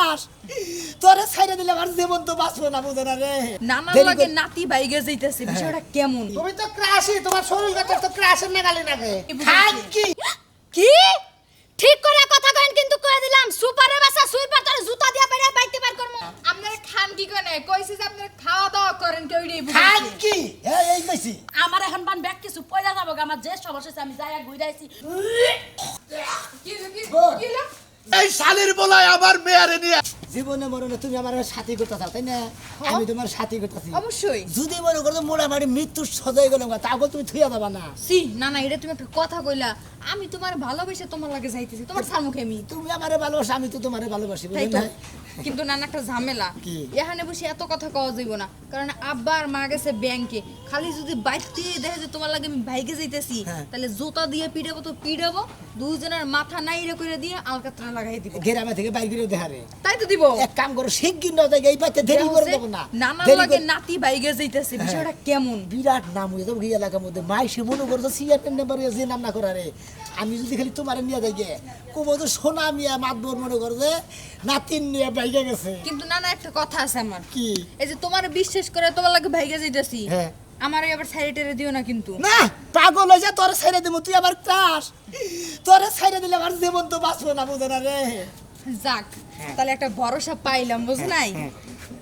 Crush তোরে ছাইরে দিলে আমার জীবন তো বাঁচবো না বুঝো না রে নানার লাগে নাতি বাইগে যাইতেছে বিষয়টা কেমন তুমি তো ক্রাশই তোমার শরীর কথা তো ক্রাশের নাগালে নাগে কি কি ঠিক করে কথা কইন কিন্তু কই দিলাম সুপারের বাসা সুইপার তোর জুতা দিয়া বাইরে বাইতে পার করমু আপনারা খান কি কোনে কইছে যে আপনারা খাওয়া দাওয়া করেন কেউ রে খান কি এই কইছি আমার এখন বান ব্যাগ কিছু পয়লা যাবো আমার যে সমস্যা আছে আমি যাইয়া ঘুরাইছি কি কি এই শালির বলায় আমার মেয়ারে নিয়ে জীবনে মরণে তুমি আমার সাথী করতে চাও তাই না আমি তোমার সাথী করতেছি অবশ্যই যদি মনে করো মোড়ামারি মৃত্যু সজাই গেল তারপর তুমি থুইয়া যাবা না সি না না এটা তুমি একটা কথা কইলা আমি তোমার ভালোবেসে তোমার লাগে যাইতেছি তোমার সামুখে আমি তুমি আমারে ভালোবাসো আমি তো তোমারে ভালোবাসি তাই বুঝলেন তো না কিন্তু নানা একটা ঝামেলা কি? এখানে বসে এত কথা কওয়া যাইব না কারণ আব্বা আর মা গেছে ব্যাংকে খালি যদি বাইতে দেখে যে তোমার লাগে আমি ভাইকে যাইতেছি হ্যাঁ। তাহলে জুতা দিয়ে পিড়াবো তো পিড়াবো দুইজনের মাথা নাইরে করে দিয়ে আলকাতরা লাগাই দিব গ্রামে থেকে বাইর করে দেখারে তাই তো দিব এক কাম করো শিগগির না দেখে এই পাইতে দেরি করে দেবো না নানার দেরি লাগে করে- নাতি বাইকে যাইতেছে বিষয়টা কেমন বিরাট নাম হয়ে যাবে এই এলাকার মধ্যে মাইসে মনে করছো সিআরপি নাম্বার যে নাম না করারে আমি যদি খালি তোমারে নিয়ে যাই গে কোবো তো সোনা মিয়া মাতবর মনে করো যে নাতিন নিয়ে বাইকে গেছে কিন্তু নানা একটা কথা আছে আমার কি এই যে তোমার বিশ্বাস করে তোমার লাগে ভাইকে যাইতেছি হ্যাঁ। আমার আবার সাইডে টেরে দিও না কিন্তু না পাগল হয়ে যা তোরে ছাইরে দেবো তুই আবার ক্রাশ তোরে ছাইরে দিলে আমার জীবন তো বাঁচবো না বুঝো না রে যাক তাহলে একটা ভরসা পাইলাম বুঝ নাই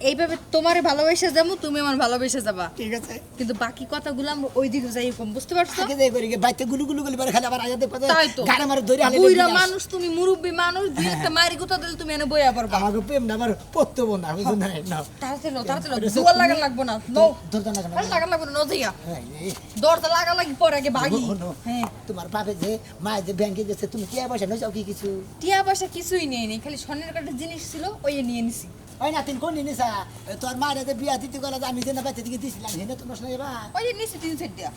এইভাবে তোমারে ভালোবেসে যাবো তুমি আমার ভালোবেসে যাবা ঠিক আছে কিন্তু বাকি কথাগুলো আমরা ওই দিকে যাই কম বুঝতে পারছো আগে যাই করি গে বাইতে গুলু গুলু গুলি করে খালি আবার আগে দেখো তাই তো গাড়ি মারে ধরে হালে বুইরা মানুষ তুমি মুরব্বি মানুষ দুই একটা মারি গুতা দিলে তুমি এনে বইয়া পারবা আমাকে প্রেম না আমার পড়তেবো না বুঝো না না তাড়াতাড়ি জোয়ার লাগা লাগবো না নো ধরতে না আরে লাগা লাগবো না নজিয়া হ্যাঁ, এই, দরজা লাগা লাগি পরে আগে ভাগি শোনো, হ্যাঁ তোমার বাপে যে মায়ের যে ব্যাংকে গেছে তুমি কি পয়সা নয় কি কিছু টিয়া পয়সা কিছুই নেই নেই খালি স্বর্ণের কাটা জিনিস ছিল ওই নিয়ে নিছি ওই না তিন কোন নিসা তোর মায়ের যে বিয়া দিতে গেল আমি যে না বাইতে দিকে দিছিলাম হেনে তোমার সঙ্গে বা ওই নিছি 3 সেট দিয়া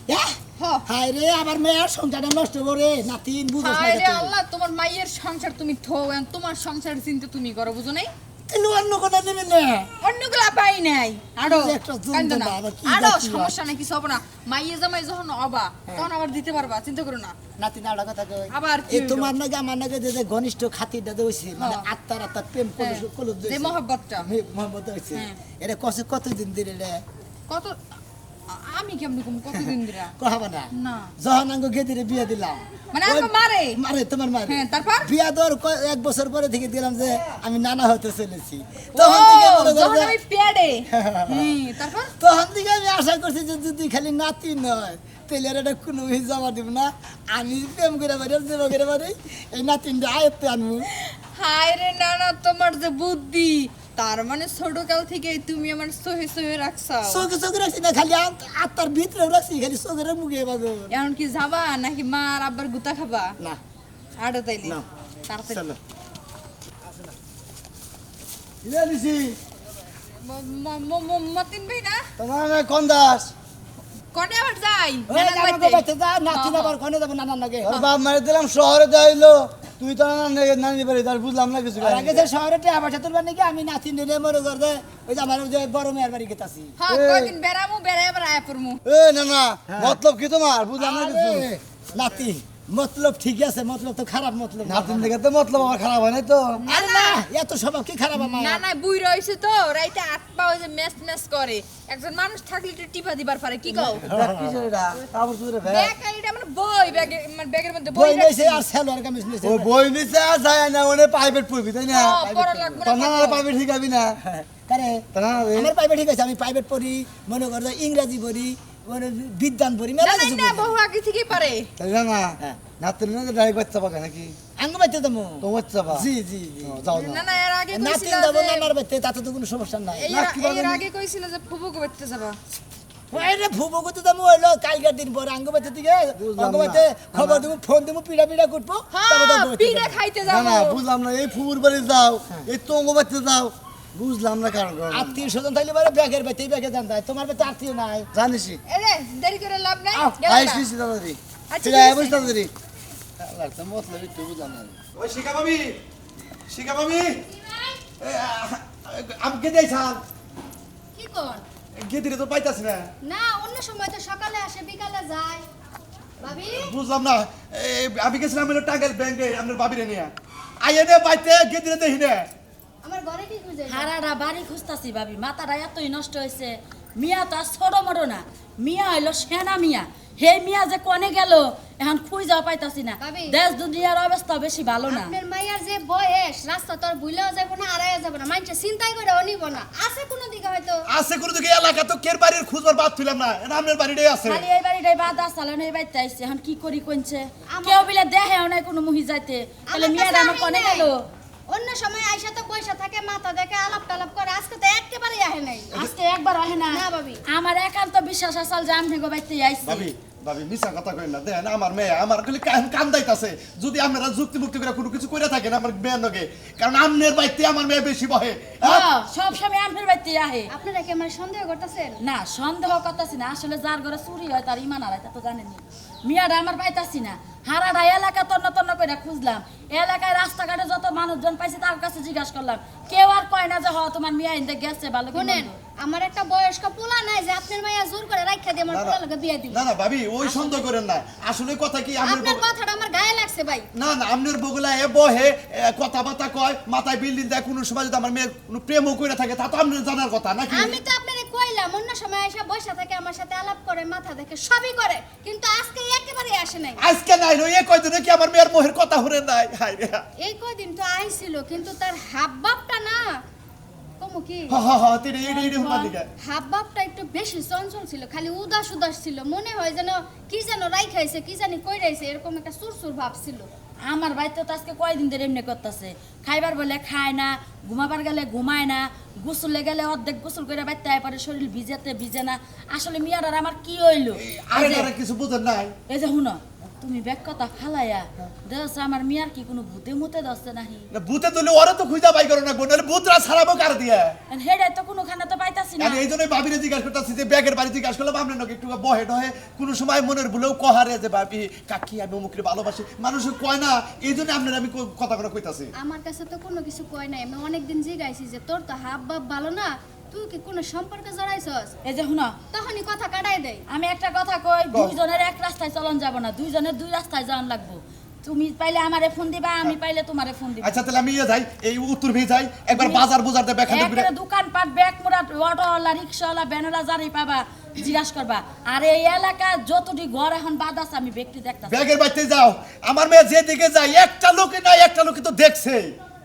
হ হায় রে আমার মেয়ের সংসারটা নষ্ট করে নাতিন বুঝছ না হায় রে তুই। আল্লাহ তোমার মায়ের সংসার তুমি থো তোমার সংসারের চিন্তা তুমি করো বুঝো নাই কিন্তু অন্য কথা নেবে না অন্যগুলা পাই নাই আরো এই যে একটা জন্তু কান্দো না। বাবা, কি আরো জাতি সমস্যা নাই কিছু হবে না মাইয়ে জামাই যখন অবা তখন আবার দিতে পারবা চিন্তা করো না নাতিন আড়া কথা কই আবার কি এই হইলো? তোমার নাকি আমার নাকি যে ঘনিষ্ঠ খাতিরটা হইছে মানে হ্যাঁ। আত্মার প্রেম হ্যাঁ, কলুদ যে মহব্বতটা মোহাম্মদ হইছে হ্যাঁ। এটা কসে কতদিন দিলে রে কত আমি কেমন কম কতদিন দিরা কহাবা না না যখন আঙ্গ গেদিরে বিয়ে দিলাম মানে ওই- আমাকে মারে মারে তোমার মারে হ্যাঁ, তারপর? বিয়া দেওয়ার এক বছর পরে থেকে দিলাম যে আমি নানা হতে চলেছি ও, তখন থেকে মনে করো যখন যে- আমি পেড়ে তারপর তখন থেকে আমি আশা করছি যে যদি খালি নাতি নয় তাহলে আর এটা কোনো জমা দিব না আমি প্রেম করে পারি জমা করে পারি এই নাতিনটা আয়ত্তে আনবো হায় রে নানা তোমার যে বুদ্ধি তার মানে ছোটকাল থেকে তুমি আমার সহে সহে রাখছাও চোখে চোখে রাখছি না খালি আত্মার ভিতরে রাখছি খালি চোখের মুখে বাজো এখন কি যাবা নাকি মা আর আব্বার গুতা খাবা না আড়ো তাইলে না। তাড়াতাড়ি চলো মতিন ভাই না তোমার নাম কোন দাস কনে আবার যাই ওই নানার নানার বাড়িতে? বাড়িতে যা, নাতি আবার কোনে যাবো নানার নাকি ওর বাপ মারি দিলাম শহরে যাইলো তুই তো নানি বাড়ি তার বুঝলাম না কিছু আর আগে যে শহরে টিয়া পয়সা তুলবার নাকি আমি নাতি নিলে মনে করবে ওই যে আমার ওই যে বড় মেয়ের বাড়ি গেতাছি হ্যাঁ কয়দিন বেড়ামু বেড়াই আবার আয়া পড়মু এ না না মতলব কি তোমার বুঝলাম না কিছু আরে, নাতি মতলব ঠিক আছে মতলব তো খারাপ মতলব না। নাতিন দেখে তো মতলব আমার খারাপ হয় নাই তো আরে না এত স্বভাব কি খারাপ আমার না না বুই রইছে তো রাইতে 8 পা ওই যে মেস মেস করে একজন মানুষ থাকলে একটু টিপা দিবার পারে কি কও দেখ কিসের এটা কাপড় চুপড়ে ভ্যাগ ব্যাগ এটা মানে বই ব্যাগে মানে ব্যাগের মধ্যে বই বই নিয়েছে রাখছি। আর সেলোয়ার কামিজ নিয়েছে ও বই নিচে আর যায় না ওনে প্রাইভেট পড়বি তাই না পড়া লাগবে না, তোর নানার পড়ো। প্রাইভেট শিখাবি না কারে তোর নানা রে? আমার প্রাইভেট ঠিক আছে আমি প্রাইভেট পড়ি মনে কর যে ইংরেজি পড়ি মানে বিজ্ঞান পড়ি মেলা না না কিছু না পড়ি। বহু আগে থেকেই পারে তাই না না হ্যাঁ। নাতিন না ডাইরেক্ট বাচ্চা পাবে নাকি আঙ্গ বাইতে দেবো তো বাচ্চা পা জি জি জি যাও না না না এর আগে নাতি কইছিল যাবো যে নানার বাইতে তাতে তো কোনো সমস্যা নাই এই না, কি বলেন? এর আগে কইছিল যে ফুফুকে বাইতে যাবা আরে ফুবো করতে যাবো হইলো কালকের দিন পরে আঙ্গ বাইতে দিকে বুঝলাম আঙ্গ বাইতে খবর দেবো ফোন দেবো পিড়া পিড়া করবো তারপর তো হ্যাঁ আঙ্গ বাইতে পিড়া যাবো। খাইতে না না যাবো বুঝলাম না এই ফুপুর বাড়ি যাও এই তঙ্গ বাচ্চা যাও বুঝলাম না কারণ আত্মীয় স্বজন থাকলে পরে ব্যাগের বাইতে ব্যাগে জান যায় তোমার বাইতে আত্মীয় নাই জানিসই এরে দেরি করে লাভ নাই আও, গেল আইস না। নিছি তাড়াতাড়ি আচ্ছা, ঠিক ঠিক আছে আছে। বস তাড়াতাড়ি আল্লাহ তো মতলব একটু বুঝলাম না ওই শিখা ভাবি আমি কে যাইছাল কি কর কে দিলে তো পাইতাছি না না অন্য সময় তো সকালে আসে বিকালে যায় ভাবি বুঝলাম না আমি গেছিলাম হলো টাঙ্গাইল ব্যাংকে আপনার ভাবিরে নিয়ে আইয়ে নে বাইতে কে দিলে দেখি না আমার ঘরে কি খুঁজে হারাটা বাড়ি খুঁজতাছি ভাবি, মাথাটা এতই নষ্ট হয়েছে। মিয়া তো আর ছোট মোটো না, মিয়া হইলো সেনা মিয়া। হে মিয়া যে কোনে গেল এখন খুঁজাও পাইতাছি না। ভাবি। দেশ দুনিয়ার অবস্থা বেশি ভালো না। আপনার মাইয়ার যে বয়স, রাস্তা তোর ভুলেও যাবো না, আড়াইয়া যাবো না, মানুষে চিন্তাই করেও নিব না। আছে কোনো দিকে হয়তো আছে কোনো দিকে এলাকা তো কের বাড়ির খুঁজবার বাদ তুইলাম না, এটা আপনার বাড়িটাই আছে। খালি এই বাড়িটাই বাদ আসালেন, এই বাড়িতে আইছে এখন কি করি কোনছে। আমার- কেউ বিলে দেহেও নাই কোনো মুহি যাইতে, তাহলে আমার মিয়াটা কাছে আমার কোনে আহে গেল। নাই। অন্য সময় আইসা তো পয়সা থাকে, মাথা দেখে আলাপ টালাপ করে, আজকে তো একেবারেই আহে নাই। আজকে একবার হয় না। না ভাবি। আমার একান্ত বিশ্বাস আসাল যে আমি বাড়িতে আইছি। ভাবি ভাবি মিছা কথা কই না, দেখেন আমার মেয়ে আমার খালি কান্দাইতাছে। যদি আপনারা যুক্তি মুক্তি করে কোনো কিছু করে থাকেন আমার মেয়ের লগে, কারণ আপনার বাড়িতে আমার মেয়ে বেশি বহে। হ্যাঁ? সব সময় আমার বাড়িতে আহে। আপনারা কি আমার সন্দেহ করতেছেন? না সন্দেহ করতেছি না, আসলে যার ঘরে চুরি হয় তার ইমান হারায় তা তো জানেনি। মিয়াটা আমার পাইতাছি না, হারাটা এলাকা তন্ন তন্ন করে খুঁজলাম, এলাকায় রাস্তাঘাটে যত মানুষজন পাইছে তার কাছে জিজ্ঞাসা করলাম, কেউ আর কয় না যে হ তোমার মিয়া ইন্দে গেছে ভালো কি শুনেন, মন্দ। আমার একটা বয়স্ক পোলা নাই যে আপনার মাইয়া জোর করে রাখা দিয়ে আমার না, না। পোলা লগে বিয়ে দিব। না না ভাবি ওই সন্দেহ করেন না, আসলে কথা কি আপনার আপনার কথাটা আমার গায়ে লাগছে ভাই। না না আপনার বগুলা এ বহে কথাবার্তা কয়, মাথায় বিল্ডিং দেয়, কোনো সময় যদি আমার মেয়ে কোনো প্রেমও করে থাকে তা তো আপনার জানার কথা নাকি? আমি তো আপনারে কইলাম অন্য সময় এসে বসে থাকে, আমার সাথে আলাপ করে, মাথা দেখে সবই করে, কিন্তু আজকে একেবারে আসে নাই। আজকে নাই লো এ কয়দিনে কি আমার মেয়ের মোহের কথা হরে নাই? হাই রে এই কয়দিন তো আইছিল, কিন্তু তার হাবভাবটা না কমু কি হা হা হা তিরে এই হুমার দিকে হাবভাবটা একটু বেশি চঞ্চল ছিল, খালি উদাস উদাস ছিল, মনে হয় যেন কি যেন রাইখাইছে, কি জানি কই রাইছে, এরকম একটা সুরসুর ভাব ছিল। আমার বাড়িতে তো আজকে কয়দিন ধরে এমনি করতেছে, খাইবার বলে খায় না, ঘুমাবার গেলে ঘুমায় না, গোসলে গেলে অর্ধেক গোসল করে বাইতে আয় পরে শরীর ভিজেতে ভিজে না। আসলে মিয়াটার আমার কি হইলো? আরে এই যে- আরে কিছু বুঝেন নাই? এই যে শুনো, তুমি ব্যাগ কথা ফালাইয়া দেখ আমার মিয়ার কি কোনো ভূতে মুতে দছে নাহি? না ভূতে তুলে ওরা তো খুঁজা বাই করো না গো, নাহলে ভূতরা ছাড়াবো কার দিয়ে? হেডে তো কোনোখানে তো পাইতাছি না। আমি এই জন্যই ভাবিরে জিজ্ঞাসা করতেছি যে ব্যাগের বাড়ি জিজ্ঞাসা করলাম আপনার নাকি একটু বহে টহে, কোনো সময় মনের ভুলেও কহারে যে ভাবি কাকি আমি অমুকরে ভালোবাসি, মানুষ কয় না, এই জন্য আপনার আমি কথা করে কইতাছি। আমার কাছে তো কোনো কিছু কয় নাই, আমি অনেকদিন জিগাইছি যে তোর তো হাবভাব ভালো না, তুই কি কোনো সম্পর্কে জড়াইছস? এই যে শুনো, তখনই কথা কাটাই দেয়। আমি একটা কথা কই, দুইজনের এক রাস্তায় চলন যাব না, দুইজনের দুই রাস্তায় যাওয়ান লাগবো। তুমি পাইলে আমারে ফোন দিবা, আমি পাইলে তোমারে ফোন দিবা। আচ্ছা তাহলে আমি ইয়ে যাই, এই উত্তর ভি যাই, একবার বাজার বুজার দেবে এখান থেকে একটা দোকানপাট ব্যাগ মোড়া অটোওয়ালা রিক্সাওয়ালা ব্যানারা যারই পাবা জিজ্ঞাসা করবা। আর এই এলাকা যতটি ঘর এখন বাদ আছে আমি ব্যক্তি দেখতাম। ব্যাগের বাড়িতে যাও, আমার মেয়ে যেদিকে যায় একটা লোকে নাই একটা লোকে তো দেখছে।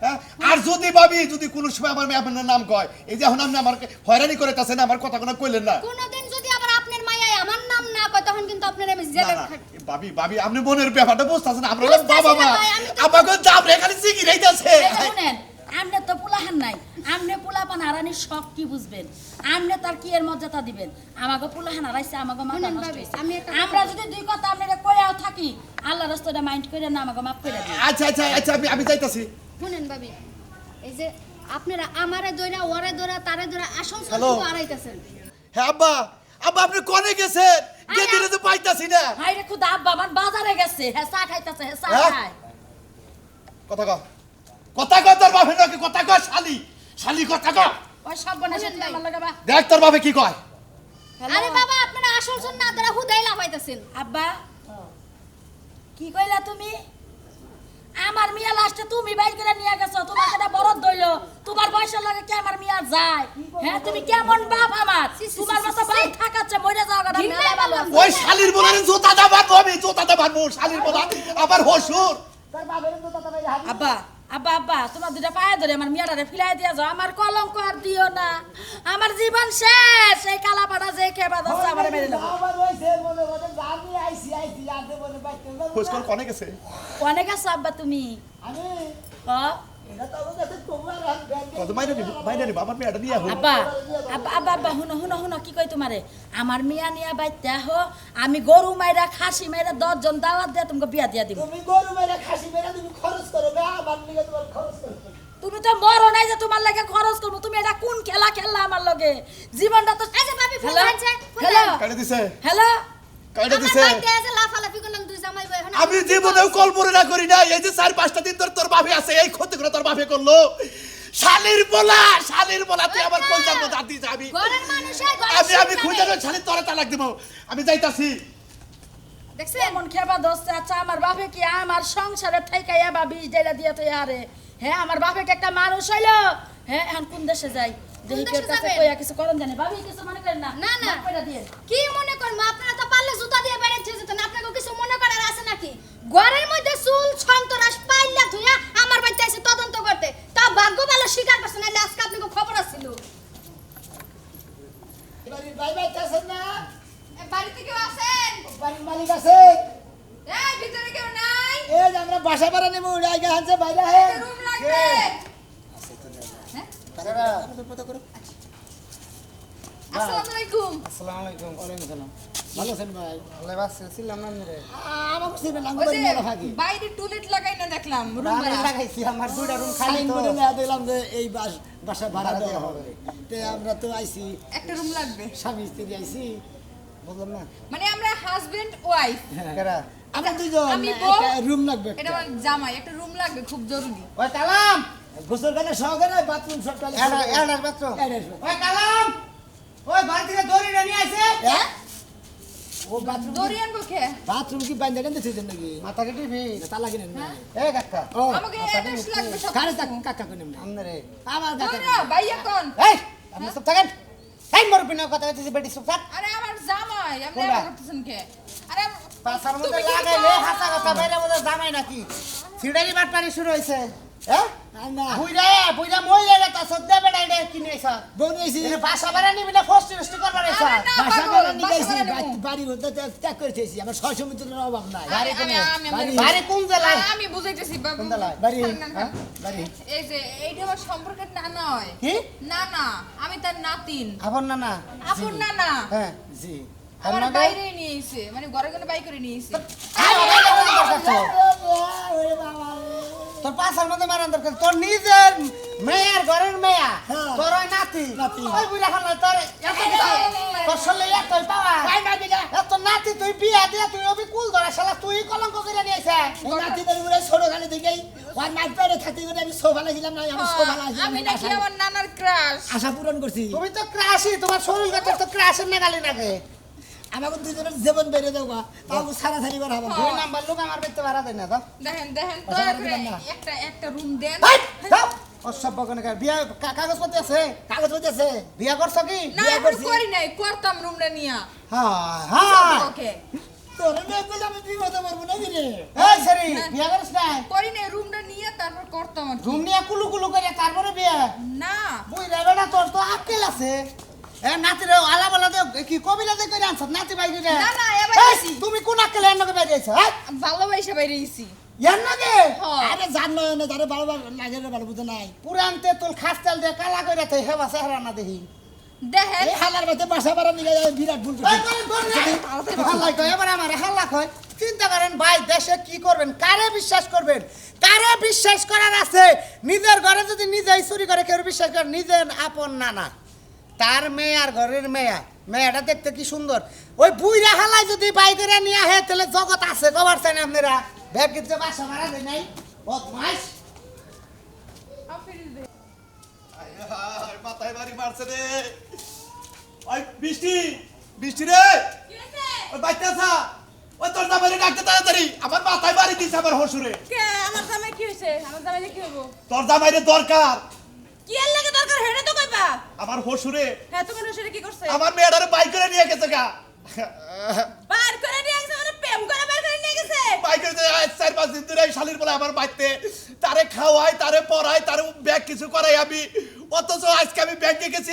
হ্যাঁ? আর যদি ভাবি যদি কোনো সময় আমার মেয়ে আপনার নাম কয়, এই যে এখন আপনি আমাকে হয়রানি করে তাছেন, আমার কথা কোনো কইলেন না। কোনোদিন যদি আবার আপনার মাইয়াই আমার নাম না কয়, তখন কিন্তু আপনার আমি না, জেলে না, ভাবি ভাবি আপনি মনের ব্যাপারটা বুঝতেছেন, আমরা হলাম বুঝতাছি বাবা না মা, ভাই, আমি তো- আমাকে দাম রেখালি সিগি রাইতাছে। এই যে শুনেন, আমনে তো পোলাহান নাই, আমনে পোলাপান হারানির শখ কি বুঝবেন? আমনে তার কি এর মর্যাদা দিবেন? আমাকে পোলাহান হারাইছে, আমাকে মাথা শুনেন নষ্ট ভাবি, হইছে। আমি একটা কথা- আমরা যদি দুই কথা আপনারা কইয়াও থাকি, আল্লাহ রাস্তাটা মাইন্ড করে না, আমাকে মাফ করে দিন। আচ্ছা আচ্ছা আচ্ছা আমি যাইতাছি। শুনেন ভাবি, এই যে আপনারা আমারে দইরা ওরে দইরা তারে দইরা আসল হ্যালো। সত্য আড়াইতাছেন। হ্যাঁ আব্বা, আব্বা আপনি কোনে গেছেন? গেদিরে তো পাইতাছি না। হাইরে খুদা আব্বা আমার বাজারে গেছে, হ্যাঁ চা খাইতাছে, হ্যাঁ চা হ্যাঁ? খায়। কথা কও, কথা কও তোর বাপের নাকি কথা কও, শালি শালি কথা কও। ওই সব বনেছে শুনেন ভাই। আমার লাগা বা। দেখ তোর বাপে কি কয়। আরে বাবা, আপনারা আসল সত্য না তারা হুদাই লাফাইতাছেন। আব্বা কি কইলা তুমি? আমার মিয়া লাস্টে তুমি বাইর করে নিয়ে গেছো, তোমার সেটা বরদ দইলো, তোমার বয়সের লাগে কি আমার মিয়া যায়? হ্যাঁ তুমি কেমন বাপ আমার? তোমার মতো বাপ থাকাচ্ছে মরে যাওয়া কথা মেলা ভালো আছে। ওই শালির বলারে জোতাটা মারবো আমি, জোতাটা মারবো শালির বলা আবার হসুর। তার বাপের তো কথা ভাই হাত আব্বা আব্বা আব্বা তোমার দুটা পায়ে ধরে আমার মিয়াটারে ফিলাই দিয়া যাও, আমার কলঙ্ক আর দিও না, আমার জীবন শেষ। এই কালাপাড়া যে খেবা দশটা আমার মেরে নেবো। আবার হইছে মনে মনে আমি আইছি আর মনে বাইতে খোঁজকর কনে গেছে? অনেক আছো আব্বা তুমি। আমি হ? এটা তো আমার কাছে তোমার হাত ব্যাগ কত মাইনে নিব আমার মেয়েটা নিয়ে হোক। আব্বা আব্বা আব্বা আব্বা হুনো হুনো হুনো কি কই তোমারে, আমার মিয়া নিয়া বাইতে হো, আমি গরু মাইরা খাসি মাইরা 10 জন দাওয়াত দিয়ে তোমাকে বিয়া দিয়া দিব। তুমি গরু মেরে খাসি মেরে তুমি খরচ করো না, আমার নিয়ে তোমার খরচ করো। তুমি তো মরো নাই যে তোমার লাগে খরচ করবো, তুমি এটা কোন খেলা খেললা আমার লগে? জীবনটা তো এই যে ভাবি ফোন হ্যালো আনছে, ফোন হ্যালো আন। কাটে দিছে হ্যালো কাটে আমার দিছে। বাইতে এসে লাফালাফি করলাম, দুই জামাই ভাই, এখন আমি জীবনেও কল্পনা করি না এই যে 4-5টা দিন ধরে তোর বাপে আছে, এই ক্ষতি করে তোর বাপে করলো। শালির বলা তুই আমার কলজার মধ্যে হাত দিস। আমি ঘরের মানুষে ঘরে আমি আমি শিব খুঁজে লাগে। শালির তোরে তালাক দিব। আমি যাইতাছি। দেখছেন? এমন খেবা দোস্ত। আচ্ছা আমার বাপে কি আমার সংসারে ঠেকাইয়া বা 20 ডেলা দিয়ে তো আরে হ্যাঁ আমার বাপে কি একটা মানুষ হইলো হ্যাঁ এখন কোন দেশে যাই দেখি দেশে কে কাছে যাবেন? কইয়া কিছু করেন জানে ভাবি কিছু মনে করেন না না, না। মাফ কইরা দিয়ে কি মনে করবো আপনারা তো পারলে জুতা দিয়ে বেড়াচ্ছে যেতেন আপনাকে কিছু মনে করার আছে নাকি ঘরের মধ্যে চুল সন্তরাস পাইলা ধুইয়া আমার বাড়িতে এসে তদন্ত করতে তা ভাগ্য ভালো স্বীকার করছে নাহলে আজকে আপনাকে খবর আসছিল বাড়ির ভাই ভাই আছেন না? বাড়িতে কেউ আছেন? বাড়ির মালিক আছে? এই ভিতরে কেউ নাই? এই যে আমরা বাসা ভাড়া নেবো জায়গা আছে বাইরে আহেন। রুম লাগবে। আসসালামু আলাইকুম। আসসালামু আলাইকুম। ওয়ালাইকুম আসসালাম। ভালো আছেন ভাই? আল্লাহ বাস ছিলাম না রে। আমাকে চিনে না, ওই বাড়ি যে মেলা থাকি। বাইরে টুলেট লাগাই না দেখলাম রুম রান্না ভাড়া। লাগাইছি আমার দুইটা রুম খালি খালিং তো। করে মেয়া দিলাম যে এই বাসা ভাড়া ভাড়া দেওয়া দেওয়া হবে। তে আমরা তো আইছি একটা রুম লাগবে। স্বামী স্ত্রী আইছি। বুঝলাম না। মানে আমরা হাজবেন্ড ওয়াইফ। কেরা? আমরা দুজন আমি বউ, একটা রুম লাগবে এটা আমার জামাই, একটা রুম লাগবে খুব জরুরি। ওই কালাম। গোসলখানা সহকারে বাথরুম সব টয়লেট এডার বাচ্চা। Attached bathroom। ওই কালাম। ওই বাড়ি থেকে দড়ি নিয়ে আইছে। হ্যাঁ? ও বাথরুম দড়ি আনবো কে? বাথরুম কি বাইন্দা কেন দিতেছেন নাকি? মাথা কেটে ভি। তালা কিনেন না? এই কাকা। ও আমাকে অ্যাড্রেস লাগবে সব। কারে কাকা কোনে না? আমনে রে। আমার কাকা দৌড়া, ভাইয়া কোন? এই আপনি সব থাকেন। এই মোর বিনা কথা কইতেছি বেটি সব থাক। আরে আমার জামাই, আপনি কোনটা? এমন করতেছেন কে? আরে পাছার মধ্যে তুমি কি লাগাইলে কও? হাসা কথা বাইরে বলে জামাই নাকি? সিডারি বাটপারি শুরু হইছে। হ্যাঁ? আর না বুইরা মইলে তা সদ্দা বেড়া এটা কিনেছ। বোন এসি এটা ভাষা বাড়া নিবি না ফস্টি করবার এসা। আরে না, বাসা পাগল, ভাড়া বাসা নিগাইছি ভাড়া নেবো। বাড়ি হতে ত্যাগ করে চেয়েছি আমার সয় সমিতির অভাব নাই আরে, আমি বাড়ি- বাড়ি কোন জেলায়? আমি বুঝাইতেছি বাবু। কোন জেলায়? বাড়ি না, না, হ্যাঁ? বাড়ি এই যে এইটা আমার সম্পর্কের নানা হয়। কি? না না, আমি তার নাতিন। আপন না না। আপন নানা। হ্যাঁ। জি আমার আপনাকে- বাইরে নিয়ে এসে, মানে ঘরে ঘরে বাই করে নিয়ে এসে। ওরে বাবা রে। তোর পাছার মধ্যে মারান দরকার। তোর নিজের মেয়ের ঘরের মেয়া। হ্যাঁ। তোর ওই নাতি। নাতি। ওই বুইরা খান তোর এত কিছু। তোর শরীরে এতই পাওয়া। ভাই মাগি না এত নাতি তুই বিয়া দিয়ে তুই অবি কুল ধরা শালা তুই কলঙ্ক করে নিয়েছে। এই নাতিদের উপরে ছোট খালি থেকেই ওর মাইক পেড়ে থাকতে করে আমি সোফা লাগিলাম না আমি সোফা লাগিলাম আমি নাকি আমার নানার ক্রাশ। আশা পূরণ করছি তুমি তো ক্রাশি তোমার শরীর গত তো ক্রাশের নাগালি নাগে। আমাকে দুজনের জীবন বেড়ে দেবো তাও সারাসারি করা হবে দুই নাম্বার লোক আমার বেতে ভাড়া দেয় না তো। দেখেন দেখেন আচ্ছা, দয়া আমি করে দিলাম না। একটা রুম দেন। ভাই দাও অসভ্য কোন বিয়া কাগজপত্র আছে? কাগজ বলতেছে বিয়া করছ কি? না বিয়ে এখন করছি। করি নাই, করতাম রুমটা নিয়া। হ্যাঁ হ্যাঁ। ওকে তোর মেয়ে বলে আমি বিপদে পারবো না কি রে এই সরি বিয়া করিস না। করি নাই, রুমটা নিয়ে তারপর করতাম আর কি। রুম নিয়ে কুলু কুলু করে তারপরে বিয়া। না বুই রে বেটা তোর তো আক্কেল আছে। এ নাতি রে আলা বলা দে কি কবিলা দে করে আনছ নাতি বাইরে রে। না, না, এবার এই, আইছি। তুমি কোন আক্কেল এর নকে বাইরে আইছ? হ্যাঁ? ভালোবাসা বাইরে গেছি। এর নকে? আরে জান নয় না যারে বারবার লাগে রে ভালো বুঝে নাই পুরানতে তোর খাস তেল দে কালা কইরা তে হেবা চেহারা না দেখি। দেখেন এই হালার বাতে বাসা বাড়া নিয়ে বিরাট ভুল এই করছি করে হাল্লা কয় এবার আমার হাল্লা কয়। চিন্তা করেন ভাই দেশে কি করবেন? কারে বিশ্বাস করবেন? কারে বিশ্বাস করার আছে? নিজের ঘরে যদি নিজেই চুরি করে কেউ বিশ্বাস করে নিজের আপন নানা তার মেয়ে আর ঘরের মেয়া মেয়েটা দেখতে কি সুন্দর। ওই বুইরা হালাই যদি বাইরে নিয়ে আহে তাহলে জগৎ আছে কবার চান আপনারা ব্যাগ গিয়ে বাসা মারা দেয় নাই বদমাইশ। আয়, মাথায় বাড়ি মারছে রে ওই বৃষ্টি বৃষ্টি রে ওই বাইতে আসা ওই তোর জামাইরে ডাকতে তাড়াতাড়ি আমার মাথায় বাড়ি দিছে আমার হসুরে কে আমার জামাই কি হইছে আমার জামাই কি হইব তোর জামাইরে দরকার কি এর লাগে দরকার হেডে তো কইবা আমার হসুরে হ্যাঁ তোমার শ্বশুরে কি করছে আমার মেয়েটারে বাইক করে নিয়ে গেছে গা বার করে নিয়ে গেছে মানে প্রেম করে বার করে নিয়ে গেছে বাইক করে 4-5 দিন ধরে এই শালির বলে আমার বাইতে তারে খাওয়াই তারে পড়াই তারে ব্যাগ কিছু করাই আমি অথচ আজকে আমি ব্যাংকে গেছি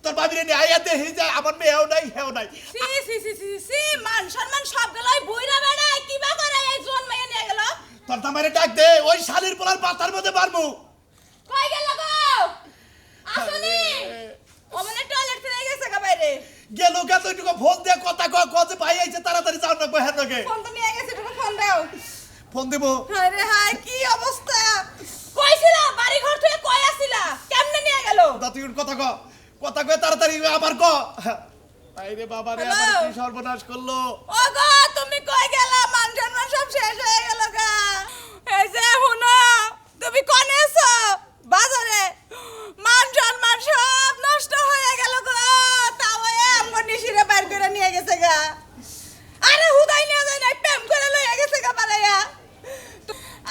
তোর বাবিরে নিয়ে আইয়া দেখি যায় আমার মেয়েও নাই হেও নাই সি সি সি সি সি মান সম্মান সব গেলই বুইরা বেড়ায় কিবা করে এই জোন মাইয়া নিয়ে গেল তোর জামাইরে ডাক দে ওই শালির পোলার পাতার মধ্যে মারমু কই গেল গো আসনি ও মানে টয়লেট ফিরে গেছে গা বাইরে গেল গেল একটু ফোন দিয়ে কথা কয় কজে ভাই আইছে তাড়াতাড়ি যাও না কয় হেনকে ফোন তো নিয়ে গেছে তুমি ফোন দাও ফোন দেবো হায় রে হায় কি অবস্থা কইছিলা বাড়ি ঘর থেকে কই আসিলা কেমনে নিয়ে গেল তুই কথা কয় তাড়াতাড়ি আবার ক আইরে বাবা রে আমার কি সর্বনাশ করলো ও গো তুমি কই গেলা মান সম্মান সব শেষ হয়ে গেল গা এই যে হুনো তুমি কোনে আছো বাজারে মান সম্মান সব নষ্ট হয়ে গেল গো তাও আমার নিশিরে বাইর করে নিয়ে গেছে গা আরে হুদাই নিয়ে যায় নাই প্রেম করে লইয়া গেছে গা পালাইয়া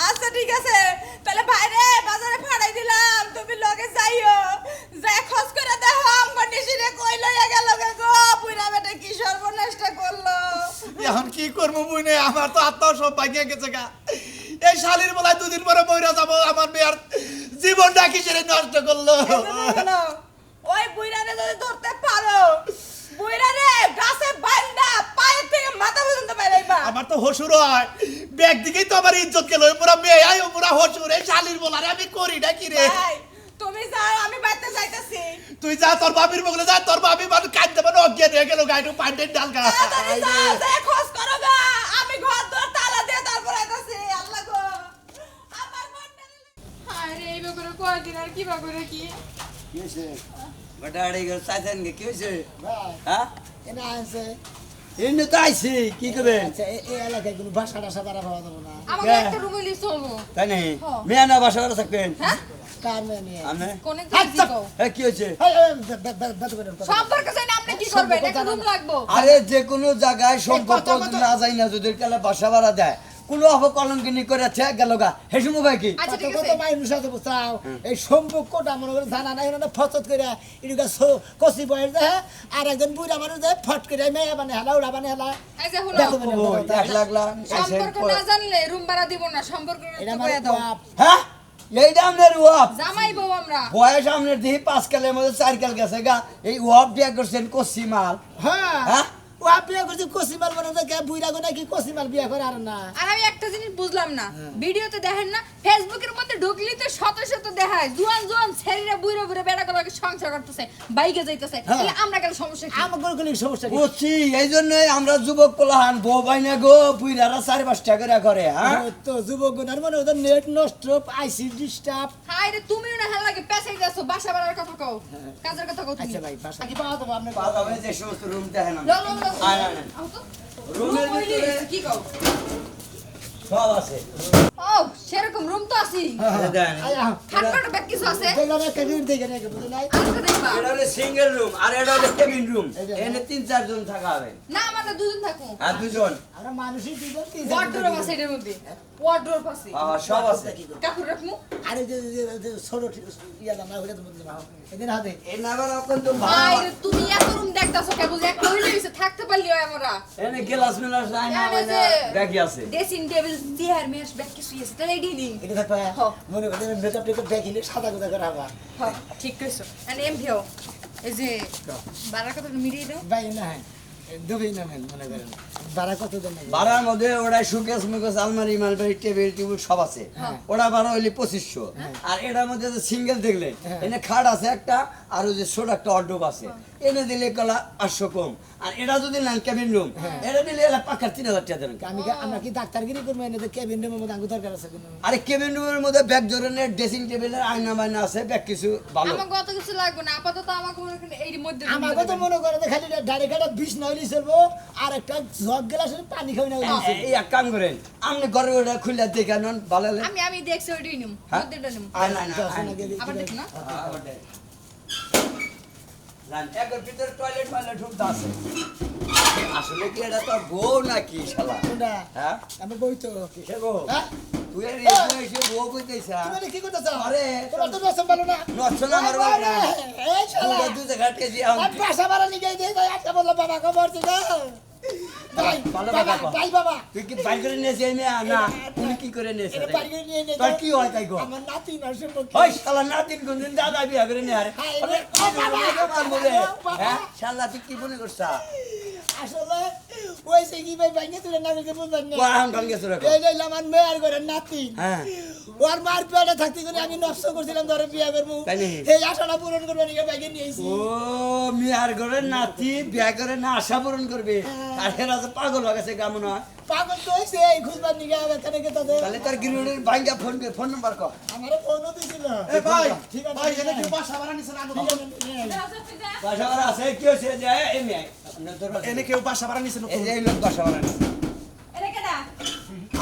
আচ্ছা ঠিক আছে তাহলে ভাইরে বাজারে ফাড়াই দিলাম তুমি লগে যাইও সব ভাঙিয়ে গেছে গা। এই শালির বলায় 2 দিন পরে মইরা যাব, আমার মেয়ের জীবনটা কিসের নষ্ট করলো। ওই বুইরারে যদি ধরতে পারো, বুইরারে গাছে বাইন্দা পায়ের থেকে মাথা পর্যন্ত বাইরাইবা। আমার তো হসুর হয়, ব্যাগ দিকেই তো আমার ইজ্জত গেল। পুরা মেয়ে আই পুরা হসুর, এই শালির বলারে আমি করি না কি রে। ভাই তুমি যাও, আমি বাইতে যাইতাছি। তুই যা, তোর বাবির বগলে যা, তোর বাবি মানে কাঁদতে মানে অজ্ঞান হয়ে গেল, গাইটু পান্ডের ডাল গা। তাড়াতাড়ি যাও, যাই খোঁজ করো গা। আমি ঘর দর তালা দিয়ে তারপর আইতাছি। আল্লাহ গো, আমার মনটা আরে এই বকরে কয়দিন আর কি বকরে কি কি হয়েছে বটাড়ি গো চাইছেন কি হইছে ভাই? হ্যাঁ এনে আছে এমনি তো আইছি কি করবে আচ্ছা এই এলাকায় কোনো বাসা টাসা তারা পাওয়া যাবে না আমাকে একটা রুমে লিস হবো। তাই নাই মেয়ে না বাসা করে থাকবেন হ্যাঁ কার মেয়ে নিয়ে আমি কোনে আচ্ছা। যাইছি কও? হ্যাঁ কি হয়েছে সম্পর্ক চাই না, আপনি কি করবেন? একটা রুম লাগবো। আরে যে কোনো জায়গায় সম্পর্ক কথা- যদি না যায় না যদি কালে বাসা ভাড়া দেয় কোনো অপকলঙ্কিনী করেছে গেল গা হেসুমু ভাই কি আচ্ছা ঠিক কত আছে। মানুষ আছে বুঝাও এই সম্পর্কটা মনে করে জানা নাই না ফচত করে এদিকে কষি বয়ের দেয় আর একজন বুড়া মানুষ দেয় ফট করে মেয়ে বানে হেলা উড়া বানে হেলা এই যে হলো দেখো মানে ওই, কথা। 1 লাখ লাখ সম্পর্ক না জানলে রুম ভাড়া দিব না। সম্পর্ক এটা তো মানে করে দাও। বাপ। হ্যাঁ এইটা আপনার ওয়াপ জামাই বউ আমরা। বয়স আপনার দিহি 5 কালের মধ্যে 4 কাল গেছে গা এই ওয়াপ দিয়া করছেন কষি মাল হ্যাঁ হ্যাঁ? ও বিয়ে করছে কষিমাল বানাতে কে বুড়া গো নাকি কষিমাল বিয়ে করে আর না আর আমি একটা জিনিস বুঝলাম না, ভিডিওতে দেখেন না ফেসবুকের মধ্যে ঢুকলি তো শত শত দেখায় জুয়ান জুয়ান ছেলেরা বুইরা বুইরা বেড়া করে সংসার করতেছে, বাইকে যাইতেছে। তাহলে আমরা কেন সমস্যা কি? আমার কোনো সমস্যা নেই বুঝছি এই জন্যই আমরা যুবক কোলাহান বউ বাইনা গো পুইরারা 4-5টা করে করে হ্যাঁ তো যুবক গুণার মনে ওদের নেট নষ্ট আইসি ডিস্টার্ব হাই রে, তুমিও না হেলা লাগে পেছাই যাচ্ছো। বাসা বাড়ার কথা কও, কাজের কথা কও তুমি। আচ্ছা ভাই বাসা কি পাওয়া যাবে আপনার বাদ হবে যে সমস্ত রুম দেখেন লো লো লো আয়, আয়, আয়। আও তো। রুমের রুম হইলে ভিতরে- কি কও? সব আছে ও সেরকম রুম তো আছে। দেন আয়া খাটপাট ব্যাগ কিছু আছে। দেখলাম একটা রিল দেখে নাকি বুঝলি নাই আজকে দেখবা। এটা হলো সিঙ্গেল রুম আর এটা হলো কেবিন রুম এই যে, এখানে 3-4 জন থাকা হবে না আমরা দুজন থাকবো। আর দুজন আমরা মানুষই দুজন ওয়ার্ডরোব আছে এর মধ্যে। ওয়ার্ডরোব আছে। সব আছে কাপড় রাখমু। আরে যে ছোট ইয়া দাম না ওটা তো বুঝলি না এদিন হাতে এই নাবার আপন তো ভাই রে, তুমি এত রুম দেখতাছো কে? বুঝি একটা হইলে হইছে, থাকতে পারলি হয় আমরা। এনে গ্লাস মিলাস নাই না এনে মানে যে- ব্যাগই আছে dressing table chair mesh bag কিছু আছে, তাহলে এডি নি। এটা থাকবে হ্যাঁ। মনে করে মেকআপ টেকআপ দেখিলে সাদা কথা করা হবে হ্যাঁ ঠিক কইছো। এন্ড এমভিও এই যে বারার কথা মিলিয়ে দাও। ভাই না হ্যাঁ দুবেই না মেন মনে করেন বারা কত দেন নাকি বাড়ার মধ্যে ওরা সুকেস মুকেস আলমারি মালবাড়ি টেবিল টেবিল সব আছে ওরা বাড়া হইলে 2500 আর এটার মধ্যে যে সিঙ্গেল দেখলেন এনে খাট আছে একটা আর ওই যে ছোট একটা অর্ডব আছে এনে দিলে কলা 800 কম আর এটা যদি নেন কেবিন রুম এটা দিলে এলা পাকার 3000 টাকা দেন আমি আমরা কি ডাক্তারগিরি করবো এনে কেবিন রুমের মধ্যে আঙ্গু দরকার আছে কিন্তু আরে কেবিন রুমের মধ্যে ব্যাগ ধরনের ড্রেসিং টেবিলের আয়না বায়না আছে ব্যাগ কিছু ভালো আমাকে অত কিছু লাগবে না, আপাতত আমাকে মনে করেন এই মধ্যে room আমাকে দিয়ে তো দেবেন। মনে করে যে খালি ডাইরেক্ট একটা বিষ নইলেই চলবো আর একটা জগ গ্লাস পানি খাই না এই এক কাম করেন আপনি ঘরে ওটা খুলে দেখে নেন ভালো লাগে আমি দেখছি ওইটাই নিম, হ্যাঁ? মধ্যেটা নিম। আয় না না আবার দেখো না। একবার ভিতরে টয়লেট মাইলেট ঢুকতে আছে আসলে কি এটা তো বউ নাকি শালা কোনটা হ্যাঁ আমি বই তো কিসের বউ হ্যাঁ? তুই এর এসে বউ কইতেছা তুমি কি করতেছ আরে, তোমার তো রসম ভালো না নচ্ছ না আমার বাবা না এই শালা তুই দুধে ঘাটকে যে আর পাশা বাড়া নিয়ে দিয়ে দেয় আজকে বললো বাবা খবর দিল ভাই ভালো বাবা বাবা। ভাই বাবা তুই কি বাইক করে নিয়েছিস এই মেয়ে না তুমি কি করে নিয়েছিস এটা বাড়ি করে নিয়ে নিয়ে তোর কি হয় তাই গো আমার নাতি না সম্পর্কে ওই শালা নাতিন কোনদিন দাদা বিয়া করে নিয়ে আরে হ্যাঁ, আরে, ও বাবা, মারবো রে। ও বাবা। হ্যাঁ শালা তুই কি মনে করছা আসলে ওই সে কি ভাই ভাঙে তুলে না দেখে বুঝবেন না কোন ঢং গেছ রে এই যে আমার মেয়ের ঘরে নাতি হ্যাঁ ওর মার পেটে থাকতে করে আমি নষ্ট করছিলাম ধরে বিয়া করবো তাই নাকি? এই আশাটা পূরণ করবো নাকি ভাইকে নিয়েছি ও মিয়ার ঘরে নাতি বিয়া করে না আশা পূরণ করবে আর হেরা যে পাগল হয়ে গেছে কেমন হয় পাগল তো হয়েছে এই খুঁজবার নিকে আবার কেন কে তাদের তাহলে তার গৃহিণীর ভাঙ্গা ফোন নাম্বার কর আমারও ফোনও দিছিল এ ভাই, ঠিক আছে, ভাই ঠিক এনে আছে। কেউ বাসা ভাড়া নিছে না? ঠিক আছে, ঠিক আছে। বাসা ভাড়া আছে কি হয়েছে যে এই মেয়ে আপনার দরবার এনে কেউ বাসা ভাড়া নিছে না? এই যে এই লোক বাসা ভাড়া নিছে। এটা কেডা?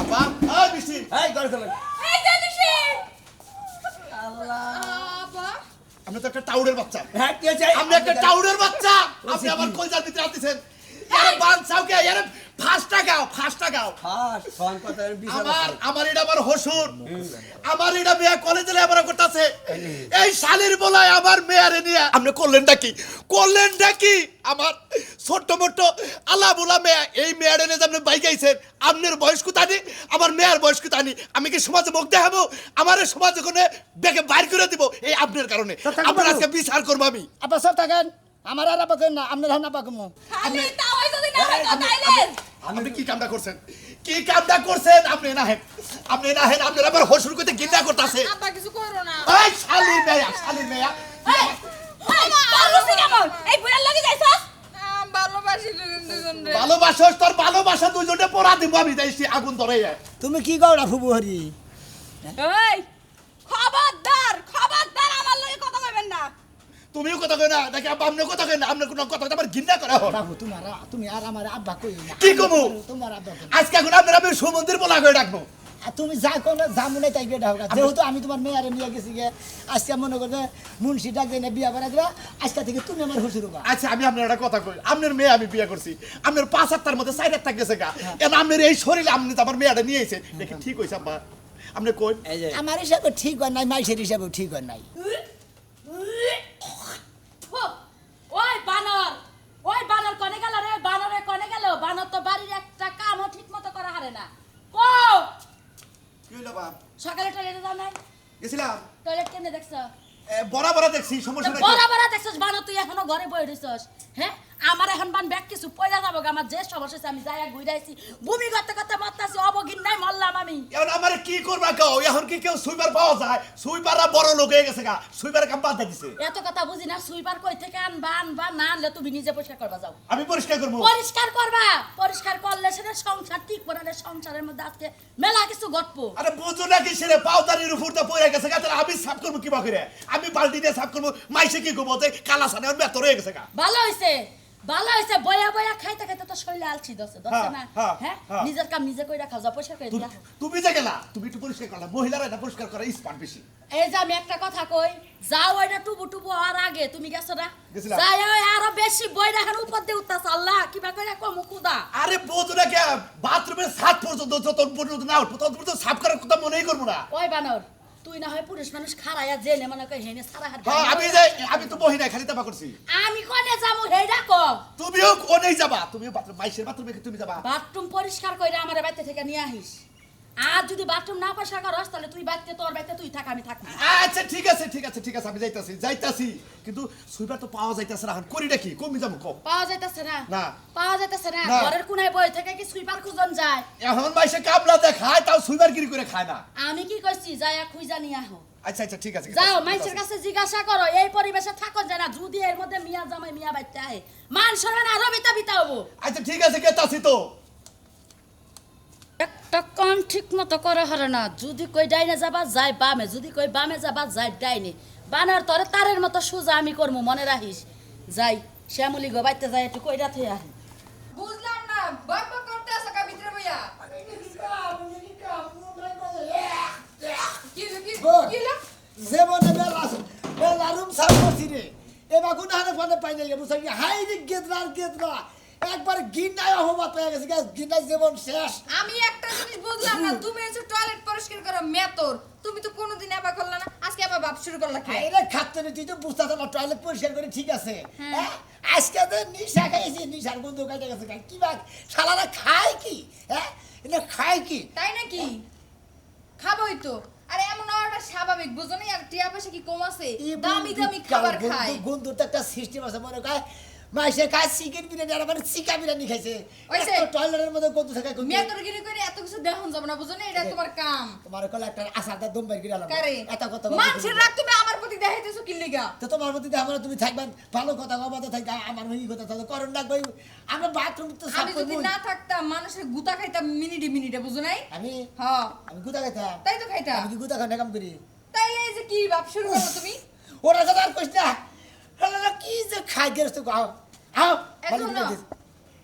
আপা, এই বৃষ্টি, এই ঘর খোলেন এই জানিসে আবা আপনি তো একটা টাউডের বাচ্চা। হ্যাঁ কি হয়েছে আপনি একটা টাউডের বাচ্চা। আপনি আমার কলজার ভিতরে আনতেছেন। আরে বানসাও কে? আরে ফাঁসটা গাও ফাঁস ফোন কথা বিচার আমার এটা আমার হসুর আমার এটা মেয়ে কলেজে লেখাপড়া করতেছে এই শালির বলায় আমার মেয়ারে নিয়ে আপনি করলেনটা কি আমার ছোট্ট মোট্ট আল্লাহ বলা মেয়া এই মেয়ারে নিয়ে আপনি বাইক আইছেন আপনার বয়স কোথানি আমার মেয়ের বয়স কোথানি আমি কি সমাজে মুখ দেখাবো আমার সমাজে কোনে বেগে বাইর করে দিব এই আপনার কারণে আপনার আজকে বিচার করবো আমি আব্বা সব থাকেন আমার আর আব্বা কেন না আপনার ধান আব্বা কমো খালি তাওই যদি না হয় তো তাইলে আপনি কি কামটা করছেন আপনি না হেন আপনার আবার হসুর করতে গিন্না করতেছে আব্বা কিছু করো না এই শালির মেয়া পারুসি কেমন এই বুড়ার লাগি যাইছস ভালোবাসি দুজন রে ভালোবাসস তোর ভালোবাসা দুজনে পড়া দিব আমি যাইছি আগুন ধরে তুমি কি গৌড়া ফুবু হরি এই খবরদার আমার লগে কথা কইবেন না তুমিও কথা কই না দেখি আপনি কথা কই না আপনি কোনো কথা আমার গিন্না করা হল বাবু তুমি আর আমার আব্বা কই না কি কমু? তোমার আব্বা কই আজকে এখন আপনার আমি সমুদ্রের বলা করে ডাকবো আর তুমি যা কোন জামু নাই তাই বেটা হোক যেহেতু আমি তোমার মেয়ারে নিয়ে গেছি গে আজকে মনে করবে মুন্সি ডাক দেয় না বিয়া বানা দিবা আজকে থেকে তুমি আমার হুসুর হবা আচ্ছা আমি আপনার একটা কথা কই আপনার মেয়ে আমি বিয়ে করছি আপনার 5-7টার মধ্যে 4-1 গেছে গা এখন আপনার এই শরীরে আপনি তো আমার মেয়েটা নিয়ে এসে দেখি ঠিক হইছে আব্বা আপনি কই এই যে আমার হিসাবে ঠিক হয় নাই মাইসের হিসাবে ঠিক হয় নাই ওই বানর কনে গেল রে বানর তো বাড়ির একটা কামও ঠিক মতো করা হারে না ও কি হইলো বাপ সকালে টয়লেটে যাও নাই গেছিলাম টয়লেট কেমনে দেখছ বড় দেখছি সমস্যা নাই বড় দেখছস বানর তুই এখনো ঘরে বই রইছস হ্যাঁ আমার এখন বান ব্যাগ কিছু পয়লা যাবো আমার যে সমস্যা আছে আমি যাইয়া ঘুরাইছি ভূমি করতে মরতাছি অবগিন নাই মরলাম আমি এখন আমারে কি করবা কও এখন কি কেউ সুইপার পাওয়া যায় সুইপাররা বড় লোক হয়ে গেছে গা সুইপার কাম বাদ দিছে এত কথা বুঝি না সুইপার কই থেকে আনবা না আনলে তুমি নিজে পরিষ্কার করবা যাও আমি পরিষ্কার করব পরিষ্কার করলে সেটা সংসার ঠিক পড়ালে সংসারের মধ্যে আজকে মেলা কিছু ঘটবো আরে বুঝো না কি সেরে পাউদারির উপর তো পড়ে গেছে গা তাহলে আমি সাফ করব কি বা করে আমি বালতি দিয়ে সাফ করব মাইসে কি করব তে কালা সানে আর মেতর হয়ে গেছে গা ভালো হইছে বয়া খাইতে তো শরীরে আলছি দছে না হ্যাঁ নিজের কাম নিজে কইরা খাও যা পয়সা করে দিয়া তুমি যে গেলা তুমি একটু পরিষ্কার করলা মহিলারা এটা পরিষ্কার করা স্মার্ট বেশি এই যে আমি একটা কথা কই যাও ওইটা টুবু আর আগে তুমি গেছো না গেছিলাম। যাই ওই আরো বেশি বই রাখার উপর দিয়ে উঠতাছ আল্লাহ কিবা কইরা কম খুদা আরে বুঝো না কে বাথরুমের ছাদ পর্যন্ত যত পর্যন্ত না উঠবো তত পর্যন্ত সাফ করার কথা মনেই করবো না ওই বানর তুই না হয় পুরুষ মানুষ খারাইয়া জেনে মনে কই হেনে সারা হাত হ্যাঁ আমি তো মহিলা খালি তাবা করছি আমি কোনে যামু হেইডা কো তুমিও কোনেই যাবা তুমিও বাথরুম মাইসের বাথরুমে তুমি যাবা বাথরুম পরিষ্কার কইরা আমারে বাইতে থেকে নিয়ে আহিস আর যদি বাথরুম না পরিষ্কার করস তাহলে তুই বাইতে তোর বাইতে তুই থাক আমি থাকবো আচ্ছা ঠিক আছে আমি যাইতাছি কিন্তু সুইপার তো পাওয়া যাইতাছে না এখন করিটা কি কমি যাবো কম পাওয়া যাইতাছে না না। পাওয়া যাইতাছে না না। ঘরের কোনায় বই থেকে কি সুইপার খুঁজন যায় এখন মাইসে কাবলা দেখায় তাও সুইপার গিরি করে খায় না আমি কি কইছি যায়া খুঁজা নিয়ে আহো আচ্ছা ঠিক আছে যাও মাইসের কাছে জিজ্ঞাসা করো এই পরিবেশে থাকন যায় না যদি এর মধ্যে মিয়া জামাই মিয়া বাইতে আহে মান সম্মান আরো বিতা হবো আচ্ছা ঠিক আছে গেতাছি তো একটা কাম ঠিক মতো করে হরে না যদি কই ডাইনে যাবা যাই বামে যদি কই বামে যাবা যাই ডাইনে বানার তরে তারের মতো সোজা আমি করবো মনে রাখিস যাই শ্যামলি গো বাইতে যাই একটু কইরা থই আহি বুঝলাম না বক করতে আসা কা ভিতরে বইয়া কি জীবনে বেলারুম সাফ করছি রে এবার কোন হানে ফোনে পাই নাই বুঝা কি হাই রে গেদরা একবার গিন্নায় অহমত হয়ে গেছে গিন্নায় জীবন শেষ আমি একটা জিনিস বুঝলাম না তুমি এসে টয়লেট পরিষ্কার করো মেতর তুমি তো কোনোদিন আবার করলা না আজকে আবার ভাব শুরু করলা কি আরে খাচ্ছে না তুই তো বুঝতে না টয়লেট পরিষ্কার করে ঠিক আছে হ্যাঁ আজকে তো নিশা খাইছি নিশার গন্ধ কাটে গেছে কি বাক শালারা খায় কি হ্যাঁ এটা খায় কি তাই নাকি খাবোই তো আরে এমন হওয়াটা স্বাভাবিক বুঝো না আর টিয়া পয়সা কি কম আছে দামি খাবার খায় গন্ধ তো একটা সিস্টেম আছে মনে কয় মাইসে খায় চিকেন বিরিয়ানি আর মানে চিকা বিরিয়ানি খাইছে ওইসে। টয়লেটের মধ্যে গন্ধ থাকে মেতরগিরি করে এত কিছু দেখুন যাব না বুঝো না এটা তোমার কাম তোমার কলে একটা আসারটা দম বাইর করে আলাম কারে এত কথা মানুষের রাগ তুমি আমার প্রতি দেখাইতেছো কি লিগা তো তোমার প্রতি আমরা তুমি থাকবেন ভালো কথা গবাতে থাকবে আমার এই কথা তো করণ না কই আমরা বাথরুম তো সাফ আমি যদি করব না থাকতাম মানুষের গুতা খাইতাম মিনিটে বুঝো নাই আমি হ্যাঁ আমি গুতা খাইতাম তাই তো খাইতাম আমি কি গুতা খাই কাম করি তাইলে এই যে কি ভাব শুরু করো তুমি ওরা কথা আর কইছ না হলা কি যে খাই গেছ তো আও আও এখন না,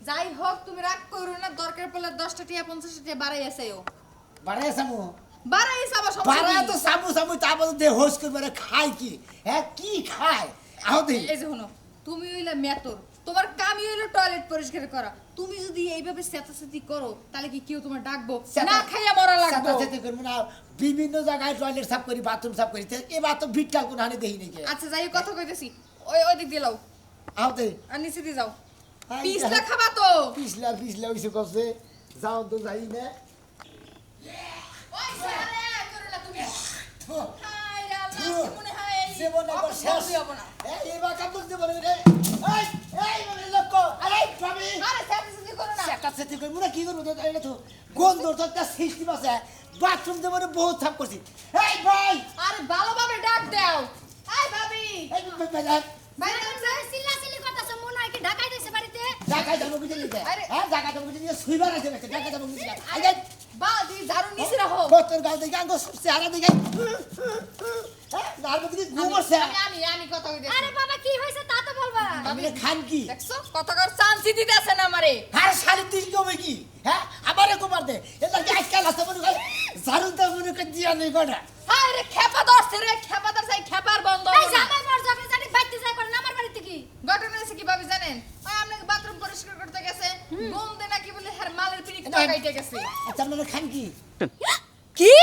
যাই হোক তুমি রাগ করো না দরকার পড়লে 10টা টিয়া 50 টিয়া বাড়াই আছেও বাড়াই সামু বাড়াই সাবা সব বাড়াই তো সামু তারপর দে হোস করে খায় কি হ্যাঁ কি খায় আও দে এই যে শোনো তুমি হইলা মেতর তোমার কামই হলো টয়লেট পরিষ্কার করা। তুমি যদি এইভাবে চেঁচাচেঁচি করো তাহলে কি কেউ তোমার ডাকবো? না খাইয়া মরা লাগবে। চেঁচাচেঁচি করবো না, বিভিন্ন জায়গায় টয়লেট সাফ করি, বাথরুম সাফ করি, এবার তো ভিটকা কোন হানি দেখি নাকি। আচ্ছা যাই হোক, কথা কইতেছি, ওই দিক দিয়ে লাও আওতে আর নিচে দিয়ে যাও। হাই, পিছলা খাবা তো? পিছলা হইছে করছে, যাও তো যাই না। ওই সারে করলা তুমি। হাই রে আল্লাহ, ধুর, কি মনে হয় এই জীবন একবার শেষ। অপরাধী হবো না। এবার কাপড় দিয়ে বলে রে, এই মানে লোক, আরে স্বামী, আরে চেঁচাচেঁচি করো না। চেঁচাচেঁচি করবো না, কি করবো তো, এটা তো গন্ধ তো একটা সিস্টেম আছে, বাথরুম দিয়ে মানে বহুত সাফ করছি। এই ভাই, আরে ভালোভাবে ডাক দাও। এই ভাবি, এই বাইরে যাচ্ছে। চিল্লাচিল্লি করতেছে, মনে হয় কি ঢাকাই দিয়েছে বাড়িতে। জায়গায় যাবো বুঝে নিতে, আরে। হ্যাঁ জায়গায় যাবো বুঝে নিতে, শুইবার আছে নাকি, জায়গায় যাবো বুঝে নিতে। আগে বালতি ঝাড়ু নিচে রাখো। বতর গাও দিকে আঙ্গ চেহারা দিকে, হ্যাঁ নারবো দিকে ঘুমোচ্ছে। আমি কথা কইতেছি। আরে বাবা কি হয়েছে তা তো বলবা। আমি খান কি? দেখছো কথা কর চান্সই দিতেছে না আমারে। আর শাড়ি তুই কবে কি, হ্যাঁ আমারে কুমার দে, এটা কি আজকাল আছে মনে করে, ঝাড়ু তো মনে করে দিয়া নেই কটা। হায় রে খেপা ধরছে রে, খেপা ধরছে, এই খেপার বন্ধ এই হলো না। জামাই মর যাবে জানি বাইতে যায় করেন আমার বাড়িতে কি। ঘটনা হয়েছে কিভাবে জানেন? ওই আপনাকে বাথরুম পরিষ্কার করতে গেছে, গন্ধে নাকি বলে হ্যার মালের পিড়ি কাইটে গেছে। আচ্ছা আপনারা খান কি? কি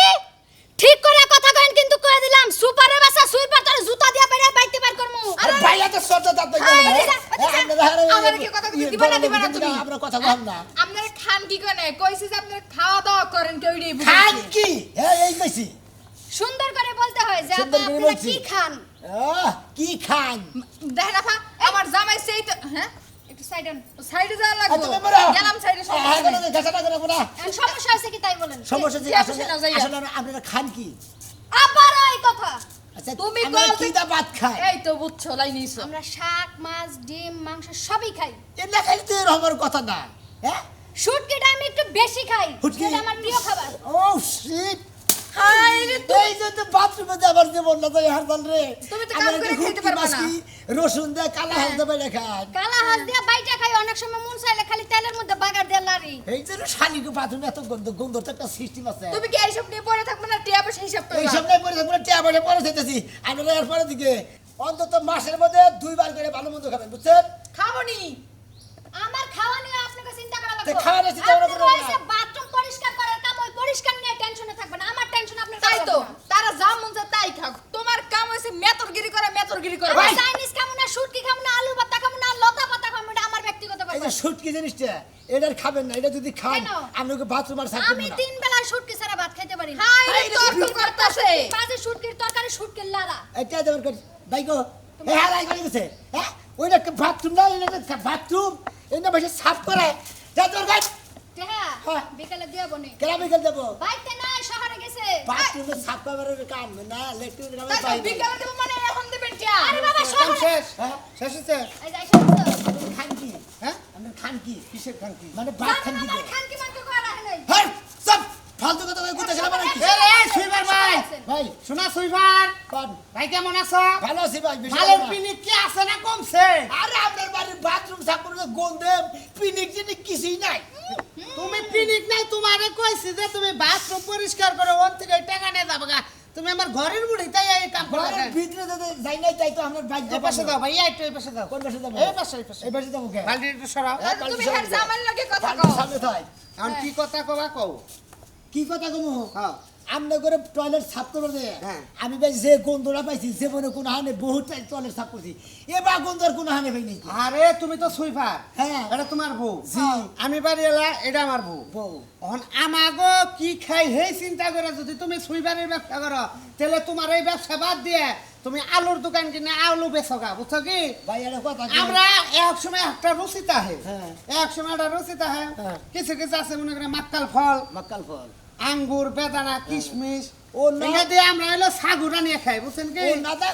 ঠিক করে কথা কইন কিন্তু কই দিলাম সুপারে বাসা সুইপার তোর জুতা দিয়া বাইরে বাইতে বার করমু। আরে ভাইয়া তো সরতে দাঁত গেল, আমার কি কথা কইতে দিবা না তুমি? আমরা কথা বল না। আপনারা খান কি করে? কইছি যে আপনারা খাওয়া দাওয়া করেন, কেউ রে খান কি? হ্যাঁ এই কইছি। সুন্দর করে বলতে হয় যে সুন্দর আপা করে আপনারা বলছি। কি খান। কি খান? দেখেন আপা, আমার জামাই সেই তো, হ্যাঁ একটু সাইডন। সাইডে যাওয়া তুমি লাগবে। বলো। গেলাম সাইডে, হ্যাঁ, সমস্যা নেই। গাছাটা করে বলা। সমস্যা আছে কি তাই বলেন। সমস্যা যে ঠিক আছে, আসলে না, যাইয়া। আসলে আপনারা খান কি? আবার এই কথা। আচ্ছা তুমি আমরা বলতে- কি দা ভাত খাই? এই তো বুঝছো, লাই নিছো। আমরা শাক মাছ ডিম মাংস সবই খাই। এটা খাইলে তো এরকমের কথা না, হ্যাঁ? শুটকিটা আমি একটু বেশি খাই। শুটকি? সেটা আমার প্রিয় খাবার। ও শিট, হায় রে এই যে তো বাথরুমে যাবার যে বললা তো হারদাল রে। তুমি তো কাম আমরা করে একটু খাইতে হুটকি পারবা মাছ না। কি, রসুন দিয়ে কালা হালদা বাইরে খান। কালা হাঁস দিয়া বাইটা খাই, অনেক সময় মন চাইলে খালি তেলের মধ্যে বাগার দিয়ে লারি। এই যে শালিকে বাথরুমে এত গন্ধ, গন্ধ তো একটা সিস্টেম আছে। তুমি কি এইসব নিয়ে পড়ে থাকবে না? টিয়া পয়সা হিসাব করবা। এইসব নাই পরে থাকবো, টিয়া পয়সা পরে চাইতেছি। আপনারা এরপরে দিকে অন্তত মাসের মধ্যে 2 বার করে ভালো মন্দ খাবেন, বুঝছেন? খাবনি। আমার খাওয়া নিয়ে আপনাকে চিন্তা করা লাগবে। তা খাওয়া নিয়ে চিন্তা করা আপনি লাগবে না। রয়েছে বাথরুম পরিষ্কার করার কাম, ওই পরিষ্কার নিয়ে টেনশনে থাকবেন। আমার টেনশন আপনার তাই তো, কাছে না। তারা যা মন চায় তাই খাও। তোমার কাম হইছে মেতরগিরি করা, মেতরগিরি করা। আমি চাইনিজ খাবো না, শুটকি খাবো না, আলু ভর্তা খাবো না, লতা পাতা খাবো না, এটা আমার ব্যক্তিগত এই যে ব্যাপার। শুটকি জিনিসটা, এটা খাবেন না। এটা যদি খান কেন? আপনাকে বাথরুম আর সাফ আমি করবেন না। 3 বেলা শুটকি ছাড়া ভাত খাইতে পারি না। হায় রে, হায় রে, তর্ক করতাছে। মাঝে শুটকির তরকারি, শুটকির লাড়া। এটা দেবার কর বাইকো, হ্যাঁ লাই করে গেছে, হ্যাঁ ওইটা বাথরুম না, এটা বাথরুম এটা বেশি সাফ করে যা তোর গাছ টেহা, হ্যাঁ। বিকালে দিয়ে বনে। কেরামে গেল দেবো। বাইতে নাই, শহরে গেছে। বাথরুমে সাফ করার কাম না, লেট্রিন তাই কামে তো, পাই বিকালে দেবো মানে এখন দেবেন টিয়া। আরে বাবা কাম শহরে। শেষ হ্যাঁ শেষ হচ্ছে এই যে এসে বসো। আপনি খান কি? হ্যাঁ আপনি খান কি? কিসের খান কি মানে ভাত খান কি? জানেন না, খান কি মানকে করা রাখে নাই। হ্যাঁ সব ফালতু কথা কই কুত্তা খেলা মানে কি? এই সুইবার ভাই ভাই শোনা সুইবার কোন ভাই কেমন আছো ভালো আছি ভাই, বেশি ভালোর ভালো না। পিনি কি আছে না কমছে আরে আপনার বাড়ির বাথরুম সাফ করে গন্ধে পিনিক টিনিক কিছুই নাই। তুমি পিনিক নাই তোমারে কইছি যে তুমি বাথরুম পরিষ্কার করো ওর থেকে টাকা নিয়ে যাবো গা তুমি আমার ঘরের বুড়ি তাই এই কাম করো ঘরের ভিতরে যদি যাই নাই তাই তো আমার বাইক এই পাশে দাও ভাই একটু এই পাশে দাও কোন পাশে যাবো? এই পাশে এই পাশে এই পাশে যাবো কে? বালতি একটু সরাও হ্যাঁ, তুমি হ্যাঁ জামাইর লগে কথা বাড়ির কও। সামনে থাই। এখন কি কথা কবা কও কি কথা কমু? হ্যাঁ আমনে করে টয়লেট সাফ করে দে। হ্যাঁ। আমি ভাই যে গন্ধটা পাইছি জীবনে কোনো হানে বহুত টয়লেট সাফ করছি, এবার গন্ধর কোনো হানে পাই নাই। আরে তুমি তো সুইফার হ্যাঁ। এটা তোমার বউ জি। আমি বাড়ি এলা এটা আমার বউ বউ। এখন আমাগো কি খাই হেই চিন্তা করে যদি তুমি সুইবারের ব্যবসা করো তাহলে তোমার এই ব্যবসা বাদ দিয়ে তুমি আলুর দোকান কিনে আলু বেচো গা বুঝছো কি ভাই এটা কথা কি? আমরা এক সময় একটা রুচিত আহে হ্যাঁ। এক সময় একটা রুচিত আহে হ্যাঁ। কিছু কিছু আছে মনে করে মাক্কাল ফল মাক্কাল ফল। আঙ্গুর বেদানা কিশমিশ ও না। এগুলা দিয়ে আমরা হলো সাগুরা নিয়ে খাই বুঝছেন কি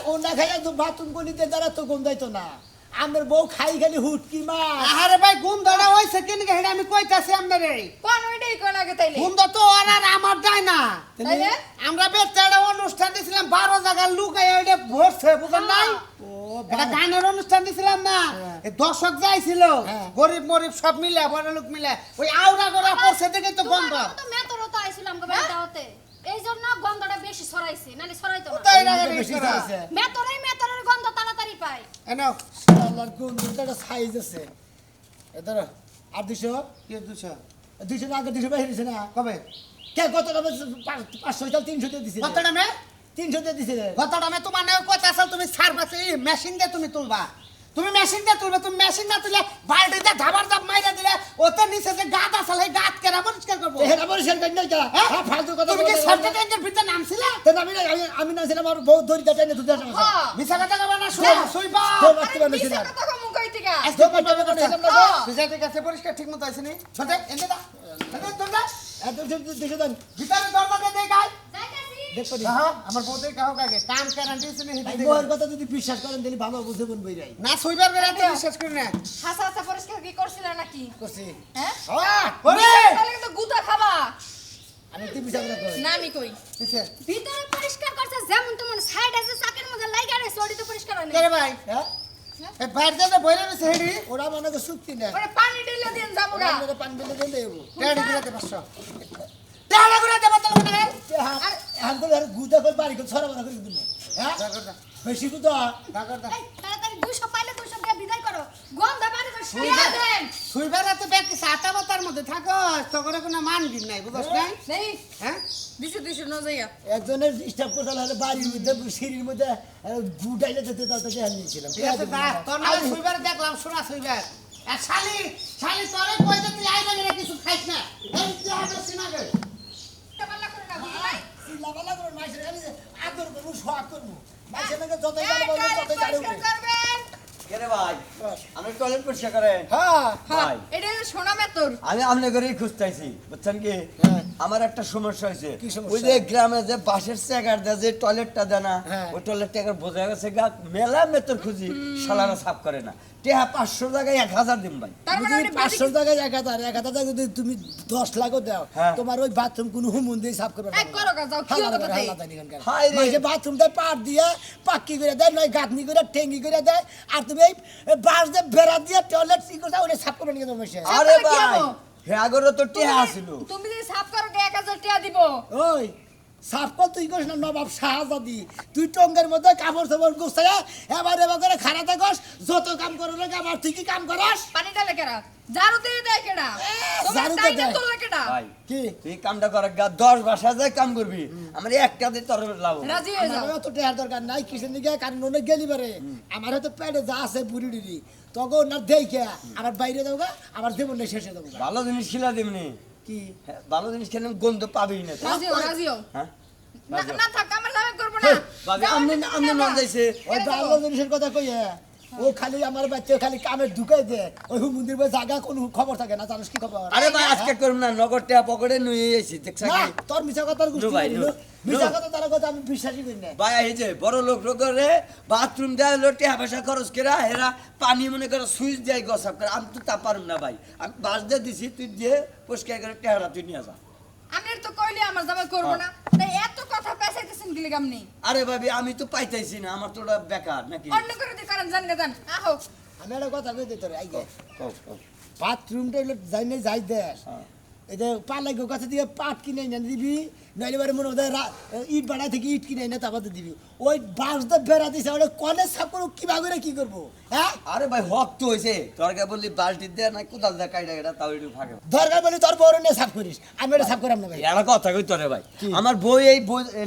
ও না খাই তো বাথরুম গলিতে দ্বারা তো গন্ধাইতো না। আমার বউ খাই খালি হুটকি মাছ। আরে ভাই গুন্দটা হইছে কেন কে হেডা আমি কইতাছি আপনারে কোন ওইটাই কোন আগে তাইলে। গুন্দ তো আর আর আমার যায় না তাইলে? আমরা বেচারা অনুষ্ঠান দিছিলাম 12 জায়গার লোক এটা ভরছে বুঝেন নাই ও এটা গানের অনুষ্ঠান দিছিলাম না এই দর্শক যাইছিল হ্যাঁ। গরিব মরিব সব মিলে বড় লোক মিলে ওই আউরা গড়া করছে দেখে তো গন্ধ তোমার তো মেতরও তো আইছিলাম গো বাড়ি দাওতে। এই জন্য গন্ধটা বেশি ছড়াইছে, নালে ছড়াইতো না। তাই না বেশি আছে। মেতরের গন্ধ তাড়াতাড়ি পায়। এনো আল্লাহর কোন দুটো একটা সাইজ আছে এ ধরো আর 200 কি 200 200 আগে 200 বাইরে দিছে না কবে কে কত টাকা 500 চাল 300 দিয়ে দিছে কত দামে 300 দিয়ে দিছে কত দামে তোমার নাও কত আসল তুমি সার্ভিস এই মেশিন দিয়ে তুমি তুলবা তুমি মেশিন দিয়ে তুলবে তুমি মেশিন না তুলে বালতিতে ধাবার ধাপ মাইরা দিলে ওতে নিচে যে গাদ আসলে এই গাদ কেরা পরিষ্কার করবো হেরা পরিষ্কার করি না কে হ্যাঁ ফালতু কথা তুমি কি সার্ভিস ট্যাঙ্কের ভিতরে নামছিলে তো আমি না ছিলাম আর বহুত দড়ি টাইনে দুধ আসে হ্যাঁ। বিছা কথা কবা না শুইবা তো আরে বাচ্চা বানাইছিলাম মিছা কথা কমু কই থেকে তো বাচ্চা বানাইছিলাম না হ্যাঁ। বিছাতে কাছে পরিষ্কার ঠিক মতো আইছে নি ছোটে এনে দা এনে দরজা এত 200 দেন ভিতরে দরজা দিয়ে দেই গাই যাইতাছি দেখো হ্যাঁ আমার বউদের কাহো কাকে কাম গ্যারান্টি আছে নি ভাই মোর কথা যদি বিশ্বাস করেন তাহলে ভালো বুঝে বন বইরাই না শুইবার বেড়াতে বিশ্বাস করি না হাসা হাসা পরিষ্কার কি করছিল নাকি করছি হ্যাঁ হ্যাঁ ওরে তাহলে কিন্তু গুতা খাবা আমি কি বিচার করি না আমি কই কিসে ভিতরে পরিষ্কার করছে যেমন তেমন সাইড আছে চাকের মধ্যে লাগা রে সড়ি তো পরিষ্কার হয় না কে রে ভাই হ্যাঁ এ বাইরে দিয়ে বইরে রইছে হেডি ওরা মনে করে চুক্তি না ওরে পানি ঢেলে দিন যাবো গা আমরা পানি বিলে দেন দেবো টেডি দিতে পারছো টেডা করে দেব তো না আর আর গুদা করে বাড়ি করে ছড়া বড় করে দিন হ্যাঁ বেশি গুদা এই তাড়াতাড়ি 200 পাইলে 200 দিয়ে বিদায় করো গন্ধ বাড়ি তো শুইয়া দেন শুইবার রাতে ব্যাগ সাতা বাতার মধ্যে থাকো তখন কোনো মান দিন নাই বুঝছ নাই নেই হ্যাঁ 200 ন যাইয়া একজনের ডিস্টার্ব করতে হলে বাড়ির মধ্যে সিঁড়ির মধ্যে গুটাইলে যেতে তাতে নিয়েছিলাম ঠিক আছে দা তোর না শুইবার দেখলাম শোনা শুইবার আর শালি শালি তোরে কই যে তুই আইবা না কিছু খাইছ না এই তুই হবে সিনাগে পাল্লা করে না বুঝলি নাই লাগালা করে মাইসের খালি আদর করবো শোয়াক করবো মাইসের নাকি যতই এই গাড়ি বলবো টয়লেট ততই গাড়ি পরিষ্কার উঠবে করবেন কে রে ভাই আপনি টয়লেট পরিষ্কার করেন হ্যাঁ হ্যাঁ ভাই। এটা হলো সোনা মেতর আমি আপনার ঘরেই খুঁজতেছি বুঝছেন কি হ্যাঁ। আমার একটা সমস্যা হয়েছে কি সমস্যা? ওই যে গ্রামে যে বাঁশের চেগার দেয় যে টয়লেটটা দেয় না হ্যাঁ। ওই টয়লেটটা একবার বোঝা গেছে গা মেলা মেতর খুঁজি শালারা সাফ করে না টেহা 500 জায়গায় 1000 দিন ভাই তার মানে যদি আপনি 500 জায়গায় 1000 জায়গায় যদি তুমি 10 লাখও দাও হ্যাঁ। তোমার ওই বাথরুম কোনো হুমুন দিয়ে সাফ করবে এক করো গা, যাও, কি হবে তাতে? হায় রে। মাঝে বাথরুমটা পাট দিয়ে পাক্কি করে দেয় নয় গাঁথনি করে টেঙ্গি করে দেয় আর তুমি এই বাঁশ দিয়ে বেড়া দিয়ে টয়লেট সি করে ওটা সাফ করবে নিয়ে তোমার আরে তাহলে কি ভাই হলো? হে আগরে তো টেহা আছিল তুমি যদি সাফ করো 1000 টাকা দিব ওই সাফ কর তুই করিস না নবাব শাহজাদি তুই টঙ্গের মধ্যে কাপড় চাপড় গুছাইয়া এবার এবার করে খানা থাকস যত কাম করো না আবার তুই কি কাম করস পানি ঢালে কেডা ঝাড়ু দিয়ে দেয় কেডা তোমার ঝাড়ু তো টাইটা দেয়। তোলে কেডা ভাই কি তুই কামটা করে গা 10 বাসা যায় কাম করবি আমার একটা দিয়ে তোর লাভ হবে না। রাজি হয়ে যাও আমার তো টেহার দরকার নাই কিসের দিকে কারণ অনেক গেলি পারে আমার হয়তো পেটে যা আছে বুড়ি ডিড়ি তখন না দেখে আমার বাইরে দেবো গা, আমার জীবন শেষে দেবো গা। ভালো জিনিস খিলা দিমনি কি হ্যাঁ, ভালো জিনিস খেলে গন্ধ পাবি না তুই। রাজি হও হ্যাঁ না না থাক আমার দামে করব না হেই, ভাবি যাও, আমনে তুমি আমনে যাও। মন যাইছে ওই ভালো জিনিসের কথা কই ও খালি আমার বাচ্চা খালি কামে ঢুকাই দে ওই মন্দির জায়গা কোনো খবর থাকে না জানিস কি খবর আরে ভাই আজকে করব না নগদ টাকা পকেটে নিয়ে এসেছি দেখছ না কি তোর মিছা কথার গুষ্টি ভাই, করি, নো, মিছা নো। কথা তারা কথা আমি বিশ্বাসই করি না ভাই এই যে বড় লোক করে বাথরুম দেয় লোটে পয়সা খরচ করে হেরা পানি মনে করে সুইচ দেয় গসাপ করে আমি তো তা পারুম না ভাই আমি বাস দিয়ে দিছি তুই দিয়ে পরিষ্কার করে টেহারা তুই নিয়ে যা আপনি তো কইলে আমার দামে করব না তাই এত কথা পেছাইতেছেন কি লাগামনি আরে ভাবি আমি তো পাইতাইছি না আমার তো ওটা বেকার নাকি অন্য করে দি করেন জান জান আহো আমি একটা কথা কই দিই তোর আইগে কও, কও। বাথরুমটা হলো যাই না যাই দেশ হ্যাঁ। এই যে পালাই গো কাছে দিয়ে পাট কিনে এনে দিবি নইলে বারে মনে হয় ইট বানাই থেকে ইট কিনে এনে তারপরে দিবি ওই বাঁশ দিয়ে বেড়া দিছে ওটা কলেজ সাপ করবো কিভাবে করে কি করবো হ্যাঁ আরে ভাই হক তো হয়েছে তোরকে বললি বালতি দে না কোদাল দে কাইডা এটা তাও একটু ফাঁকে দরকার বলি তোর বড় নিয়ে সাফ করিস আমি এটা সাফ করাম না ভাই এটা কথা কই তোরে ভাই আমার বই এই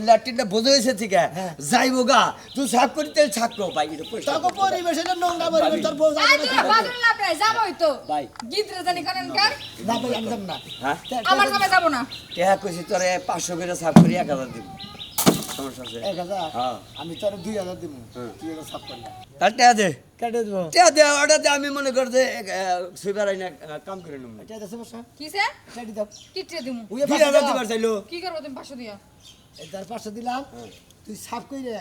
ল্যাট্রিনটা বোঝা হয়েছে ঠিক হ্যাঁ। যাইবো গা তুই সাফ করিতে ছাকো ভাই এটা পরিষ্কার তোকে করতে হবে। পরিবেশ এটা নোংরা পরিবেশ তোর বউ যাবে আই না তুমি কি করবে? বাদুর লাভ নাই যাবই তো ভাই। গীতরে জানি করেন কার না ভাই আমি যাব না হ্যাঁ আমার দামে যাব না টেহা কইছি তোরে 500 করে সাফ করি 1000 দিব সমস্যা আছে 1000 হ্যাঁ। আমি তোর 2000 দিব হ্যাঁ। তুই এটা সাফ কর না তার টেহা দে কেটে দেবো টেহা দে ওটা দে আমি মনে কর যে সুইবার আইনা কাম করে নিব এটা দেশে বসা কিসে কেটে দাও কিটরে দিমু ওই 2000 দিবার চাইলো কি করব তুমি 500 দিয়া এটার পাশে দিলাম তুই সাফ কই রে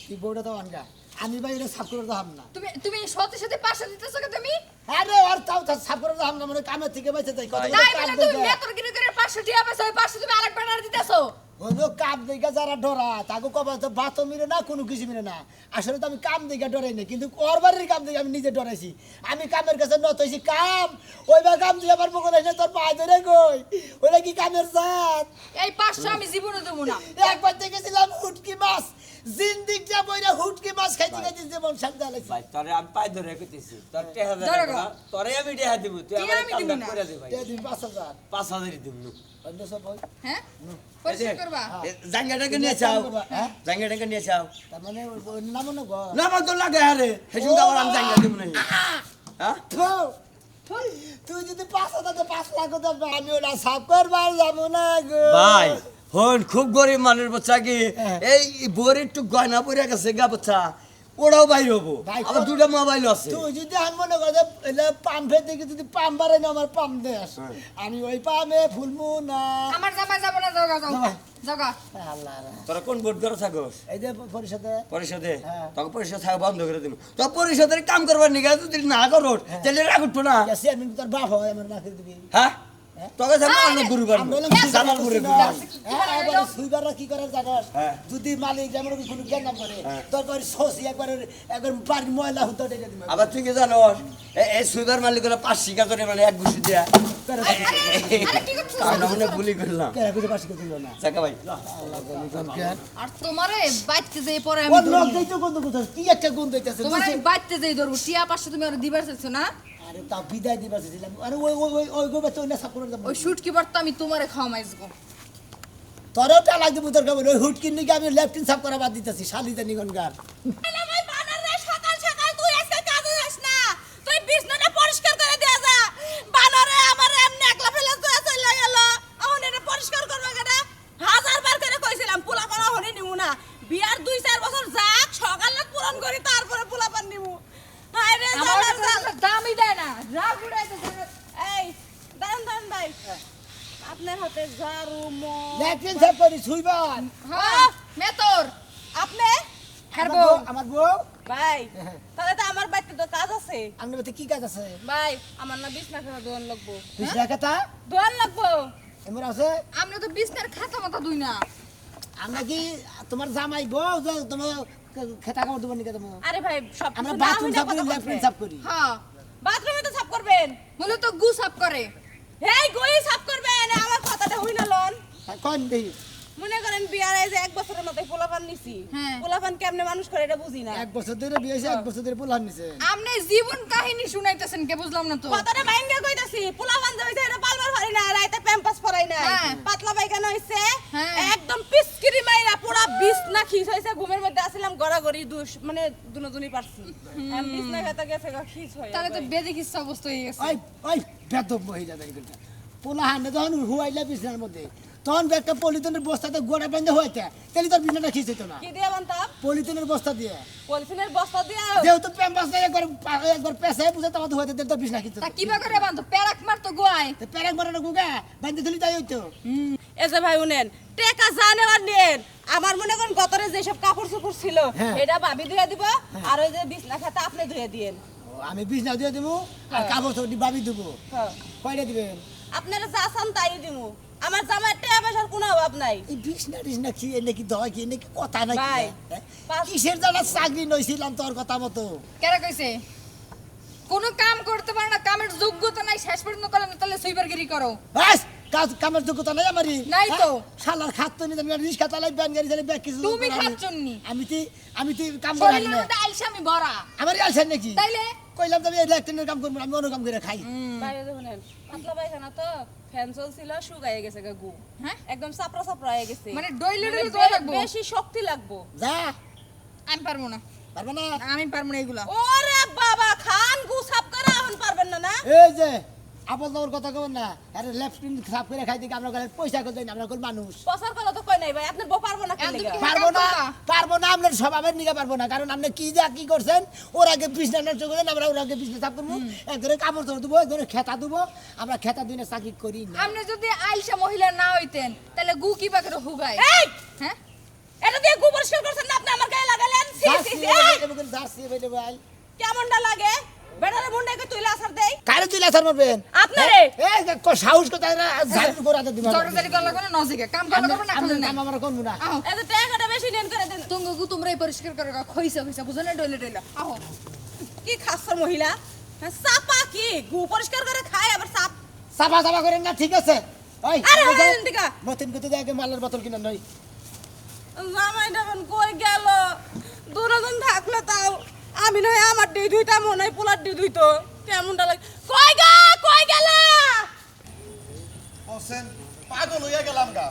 তুই বউটা তো আনগা আমি ভাই এটা সাফ করে দাম না তুমি তুমি সাথে সাথে 500 দিতেছো কে তুমি আরে আর তাও তার সাফ করে দাম না মানে কামের থেকে বেঁচে যাই কত তাই বলে তুমি মেতর গিরি করে 500 টাকা পাইছো ওই 500 তুমি আরেক বানার দিতেছো হলো কাম দিকে যারা ডরায় তাকে কবে তো বাতো মিলে না কোনো কিছু মিলে না আসলে তো আমি কাম দিকে ডরাই না কিন্তু ওর বাড়ির কাম দিকে আমি নিজে ডরাইছি আমি কামের কাছে নত হয়েছি কাম ওইবার কাম দিয়ে আমার মুখে এসে তোর পায়ে ধরে গই ওইটা কি কামের জাত এই 500 আমি জীবনে দেবো না একবার দেখেছিলাম হুটকি মাছ জিন্দিক যা বইরা হুটকি মাছ খাইতে খাইতে জীবন শান্তি আলাইছি ভাই তোরে আমি পাই ধরে কইতেছি তোর টেহা ধরো দে গো। তোরে আমি টেহা দিব তুই টিয়া আমার আমি কাম দিব না। করে দে ভাই তে দিন 5000 5000 দিব না অন্য সব ওই হ্যাঁ পরিষ্কার করবা জাঙ্গাটাকে নিয়ে চাও হ্যাঁ? জাঙ্গাটাকে নিয়ে চাও তার মানে ওই নাম না গো না আমার তো লাগে আরে হেসুন আবার আমি জাঙ্গা দিব না হ্যাঁ তুই যদি 5000 তো 5 লাখ তো আমি ওটা সাফ করবার যাবো না গো ভাই হন খুব গরিব মানুষ বাচ্চা কি হ্যাঁ। এই বড়ি একটু গয়না পড়ে গেছে গা বাচ্চা ওরাও বাইর হবো ভাই, আবার দুটো মোবাইল আছে তুই যদি আমি মনে করে পাম্পের দিকে যদি পাম্প বাড়ে না আমার পাম্প দেস আমি ওই পামে ফুলমু না আমার জামাই যাব না জাগা যাও জামাই। জাগা আল্লাহ রে। তোরা কোন বোর্ড করে থাকোস এই যে পরিষদে পরিষদে হ্যাঁ। তোকে পরিষদ থাকা বন্ধ করে দিব তো পরিষদের কাম করবার নিগা যদি না করো তাহলে রাগ উঠবো না চেয়ারম্যান তোর বাপ হয় আমার নাকি দিবি হ্যাঁ তোকে সামনে অনেক গুরু আমরা হলাম জানার গুরু সুইবাররা কি করে জানাস হ্যাঁ। যদি মালিক যেমন কোনো জ্ঞান না করে তারপর সসি একবার বাড়ির ময়লা হতো ডেকে দিবে আবার তুই কি জানো এই সুইবার মালিকরা 5 শিকা করে মানে এক ঘুষি দিয়া আমরা মনে গুলি করলাম কেন কিছু পাশে দিল না চাকা ভাই আর তোমারে বাইতে যাই পরে আমি ওর লোক ধরবো। দিতে গন্ধ কোথায় কি একটা গন্ধ হইতাছে তোমার আমি বাইতে যাই ধরবো টিয়া 500 তুমি আর দিবার চাইছো না আরে তা বিদায় দিবা দিলাম আরে ওই ওই ওই ওই গোবে তো না সাপোর্ট দাম ওই শুটকি বার তো আমি তোমারে খাওয়াইছগো তোরও টা লাগবে তোর খবর ওই হুটকির নিকে আমি লেফটিন সাপ করা বাদ দিতেছি শালিতা নিগনগার সকাল সকাল তুই আজকে কাজে যাস না তুই বিছনাটা পরিষ্কার করে দিয়ে যা বানরে আমার এমনি একলা ফেলে তুই চলে গেল এখন এটা পরিষ্কার করবে কেন 1000 বার করে কইছিলাম পোলা পানা হনি নিমু না বিয়ার 2-4 বছর যাক সকালে পূরণ করি তারপরে পোলা পান নিমু হায় রে আমার জানা তো দামই দেয় না রাগ উড়াইতেছে এই দাঁড়ান ভাই আপনার হাতে ঝাড়ু লেফটিন সাপ করি সুইবার হ্যাঁ মেতর আপনি খারবো আমার বউ ভাই তাহলে তো আমার বাড়িতে তো কাজ আছে আমার বাড়িতে কি কাজ আছে ভাই আমার না বিছনা খাতা দোয়ান লাগবো বিশটা কথা দোয়ান লাগবো এমন আছে আমরা তো বিছনার খাতা মাথা দুই না আমরা কি তোমার জামাই বউ যে তোমার খেতা কামড় দেবো নিকে তোমার আরে ভাই সব আমরা কিছু না বাথরুম হইলে সাপ করি কথা লেফটিন বলবেন। সাপ করি হ্যাঁ বাথরুমে তো সাফ করবেন বলে তো গু সাফ করে এই গই সাফ করবেন আমার কথাটা হইনা লন কোন দেই মনে করেন বিয়ার এই যে 1 বছরের মধ্যে পোলাপান নিছি হ্যাঁ। পোলাপান কেমনে মানুষ করে এটা বুঝি না এক বছর ধরে বিয়ে হয়েছে এক বছর ধরে পোলান নিছে আপনি জীবন কাহিনী শুনাইতেছেন কে বুঝলাম না তো কথাটা মাইন্ডে কইতাছি পোলাপান যে হইছে এটা পালবার পারি না রাইতে প্যাম্পাস পরাই না হ্যাঁ। পাতলা পায়খানা হইছে হ্যাঁ। একদম পিচকিরি মাইরা পুরা বিছনা খিস হইছে ঘুমের মধ্যে আসিলাম গড়াগড়ি দুষ মানে দুনোজনই পারছি আমি বিছনা খাতা গেছে গা খিস হয়ে তাহলে তো বেদিক ইচ্ছা অবস্থা হয়ে গেছে ওই ওই বেদব মহিলা দেখবেন পোলা হান্ডে যখন হুয়াইলা বিছনার মধ্যে তখন একটা পলিথিনের বস্তাতে গোড়া বেঁধে হইতে তাহলে তোর বিছনাটা খিস হইতো না কি দিয়ে বানতাম পলিথিনের বস্তা দিয়ে পলিথিনের বস্তা দিয়ে যেহেতু প্যাম্পাস দিয়ে একবার পেশায় বুঝে তোমার হইতে দিলে তোর বিছনা খিস তা কিবা করে বান্ধব প্যারাক মার তো গোয়ায় প্যারাক মারানো গুগা বাঁধতে দিলি তাই হইতো এই যে ভাই উনেন টেকা জানে আর নেন আমার মনে করেন গতরে যেসব কাপড় চোপড় ছিল হ্যাঁ। এটা ভাবি ধুয়ে দিব আর ওই যে বিছনা খাতা আপনি ধুয়ে দিয়েন আমি বিছনা দিয়ে দেবো আর কাপড় চোপড় বাবি দেবো হ্যাঁ কয়টা দিবেন আপনারা যা চান তাই দিমু আমার জামাই টাকা পয়সার কোনো অভাব নাই এই বিছনা টিছনা কি এনে কি দয় কি এনে কি কথা নাকি ভাই, হ্যাঁ? পাঁচ- কিসের জানা চাকরি নইছিলাম তোর কথা মতো কেরা কইছে কোনো কাম করতে পারে না কামের যোগ্যতা নাই শেষ পর্যন্ত করে না তাহলে সুইবারগিরি করো বাস কাজ কামের যোগ্যতা নাই আমারই নাই তো। শালার খাত নি আমি রিস্কা চালাই ব্যান গাড়ি চালাই ব্যাগ কিছু তুমি করি না। খাচ্ছন্নি। আমি কাম করি শরীরের না মধ্যে আলসামি ভরা আমারই আলছেন নাকি তাইলে কইলাম তো আমি ইলেকট্রিকের কাম করবো না, আমি অন্য কাম করে খাই বাইরে দেখুন পাতলা পায়খানা তো ফ্যান চলছিল শুকায় গেছে গা গু হ্যাঁ? একদম চাপড়া চাপড়া হয়ে গেছে মানে ডইলে মানে ডইলে তোলা লাগবো বেশি শক্তি লাগবো যা আমি পারবো না পারবে না আমি পারবো না এগুলা ওরে বাবা খান গু সাফ করে এখন পারবেন না না এই যে আপন তোমার কথা কবেন না আরে লেফটিন সাফ করে খাই দিকে আমরা গেলে পয়সা করে আমরা কোন মানুষ পসার কথা তো কই নাই ভাই আপনার বউ পারবো না কি এখন তুমি লেগা কি- পারবো না কাম করবা? পারবো না আপনার স্বভাবের নিকে পারবো না কারণ আপনি কি যা কি করছেন ওর আগে বিছনা নষ্ট করেন আমরা ওর আগে বিছনা সাফ করবো একজনে কাপড় চোপড় দেবো একজনে খেতা দেবো আমরা খেতা দিনে চাকরি করি না আপনি যদি আলসা মহিলা না হইতেন তাহলে গু কি বা করে হুগায় এই হ্যাঁ এটা দিয়ে গু পরিষ্কার করছেন না আপনি আমার গায়ে লাগালেন সি সি জার্সি সি এই! জার্সি বেলে ভাই কেমনটা লাগে ও বেটারে মুন্ডাকে তুইলা আসার দেই কারে তুই লাসার মারবেন আপনারে এই সাহস কথা ঝাড়ু করে আতে দিবা জগদারি করলে কোনো নজিকে কাম করলে করবে না আমি করলে না কাম আমার করব না আহো এত টাকাটা বেশি নেন করে দেন তুঙ্গু তোমরাই পরিষ্কার করে খইসা খইসা বুঝো না ডইলে ডইলে আহো কি খাসর মহিলা হ্যাঁ, চাপা কি গু পরিষ্কার করে খায় আবার চাপ সাফা সাফা করেন না ঠিক আছে ওই আরে হরেন দিকা মতিন কত দেখে মালের বোতল কিনা নই জামাই ডাবন কই গেল দুজন থাকলে তাও আমি নয় আমার ডি দুইটা মনে হয় পোলার ডি দুই তো কেমনটা লাগে কই গেল হোসেন পাগল হইয়া গেলাম গা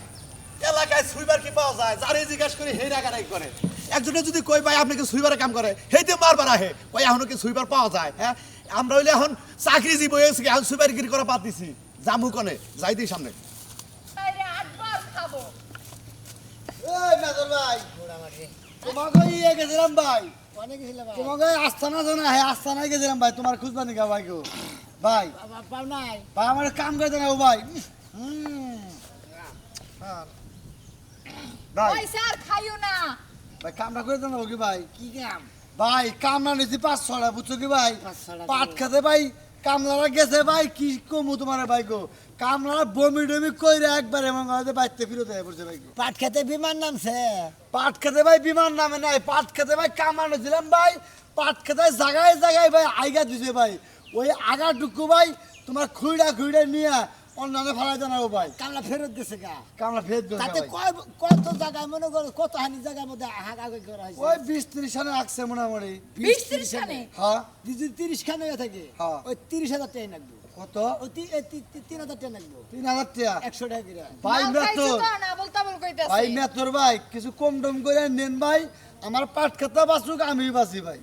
এলাকায় সুইবার কি পাওয়া যায় যারে জিজ্ঞাসা করে হে রাগারাগি করে একজনে যদি কই ভাই আপনি কি সুইবারে কাম করে হেইতে মারবার আহে কই এখনো কি সুইবার পাওয়া যায় হ্যাঁ আমরা হইলে এখন চাকরি জীব হয়েছি এখন সুইবারগিরি করা বাদ দিছি জামু কনে যাই দিই সামনে আরে আটবার খাবো এই মেজর ভাই তোমাকে ইয়ে গেছিলাম ভাই অনেক গেছিলাম তোমাকে আস্তানা জানা হ্যাঁ আস্তানায় গেছিলাম ভাই তোমার খুঁজবা নিকা ভাই গো ভাই পাও নাই ভাই আমার কাম করে দেন ভাই ভাই পয়সা আর খাইও না ভাই কামটা করে দেন কি ভাই কি কাম ভাই কাম না নিছি 5-6টা বুঝছো কি ভাই পাট খেতে ভাই কামলারা গেছে ভাই কি কমু তোমার ভাই গো কামলারা বমি ডমি কইরা একবারে মন গাতে বাইতে ফিরতে পড়ছে ভাই গো পাট খেতে বিমান নামছে পাট খেতে ভাই বিমান নামে নাই পাট খেতে ভাই কামানো দিলাম ভাই পাট খেতে জায়গায় জায়গায় ভাই আইগা দিছে ভাই ওই আগা টুকু ভাই তোমার খুইড়া নিয়ে অন্যান্য ফেলাই জানাবো ভাই কামলা ফেরত দিছে গা কামলা ফেরত দিছে তাতে কত জায়গায় মনে করো কত হানি জায়গার মধ্যে হাগা করা হয়েছে ওই 20-30 খানে রাখছে মোটামুটি 20-30 খানে? হ্যাঁ 30 খানে থাকে ওই 30,000 টাকা লাগবে কত ওই 3,000 টাকা লাগবে 3,000 টাকা 100 টাকা করে ভাই নাম মেতর খাইছো তো, না বলতা বল কইতাছে ভাই মেতর ভাই কিছু কম টম করে নেন ভাই আমার পাট খেতে বাঁচুক আমি বাঁচি ভাই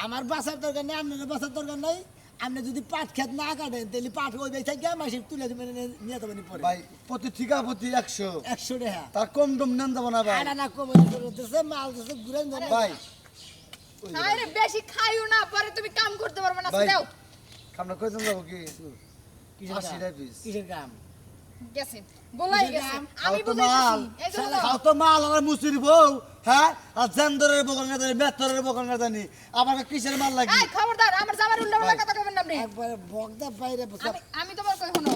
আমার বাঁচার দরকার নেই আপনার বাঁচার দরকার নাই আপনি যদি পাট খেত না কাটেন তাহলে পাট ওই বেই থেকে মাসে তুলে নিয়ে যাবেন পরে ভাই প্রতি ঠিকা প্রতি 100 টাকা তার কম টম নেন যাব না ভাই না কম দিতেছে মাল দিতেছে ঘুরেন ভাই আরে বেশি খাইও না পরে তুমি কাম করতে পারবে না ভাই, দাও কামনা কই দেন যাবো কি কিসের কাম গেছে বলাই গেছে আমি খাও তো মাল বুঝাইছি এই যে হলো। খাও তো মাল আর মুসির বউ হ্যাঁ আর জেন্ডারের বকন না জানি মেতরের বকন না জানি আমার কিসের মাল লাগি এই খবরদার আমার জামার উল্টা কথা কইবেন না আপনি একবারে বকদা বাইরে আমি তোমার কই শুনো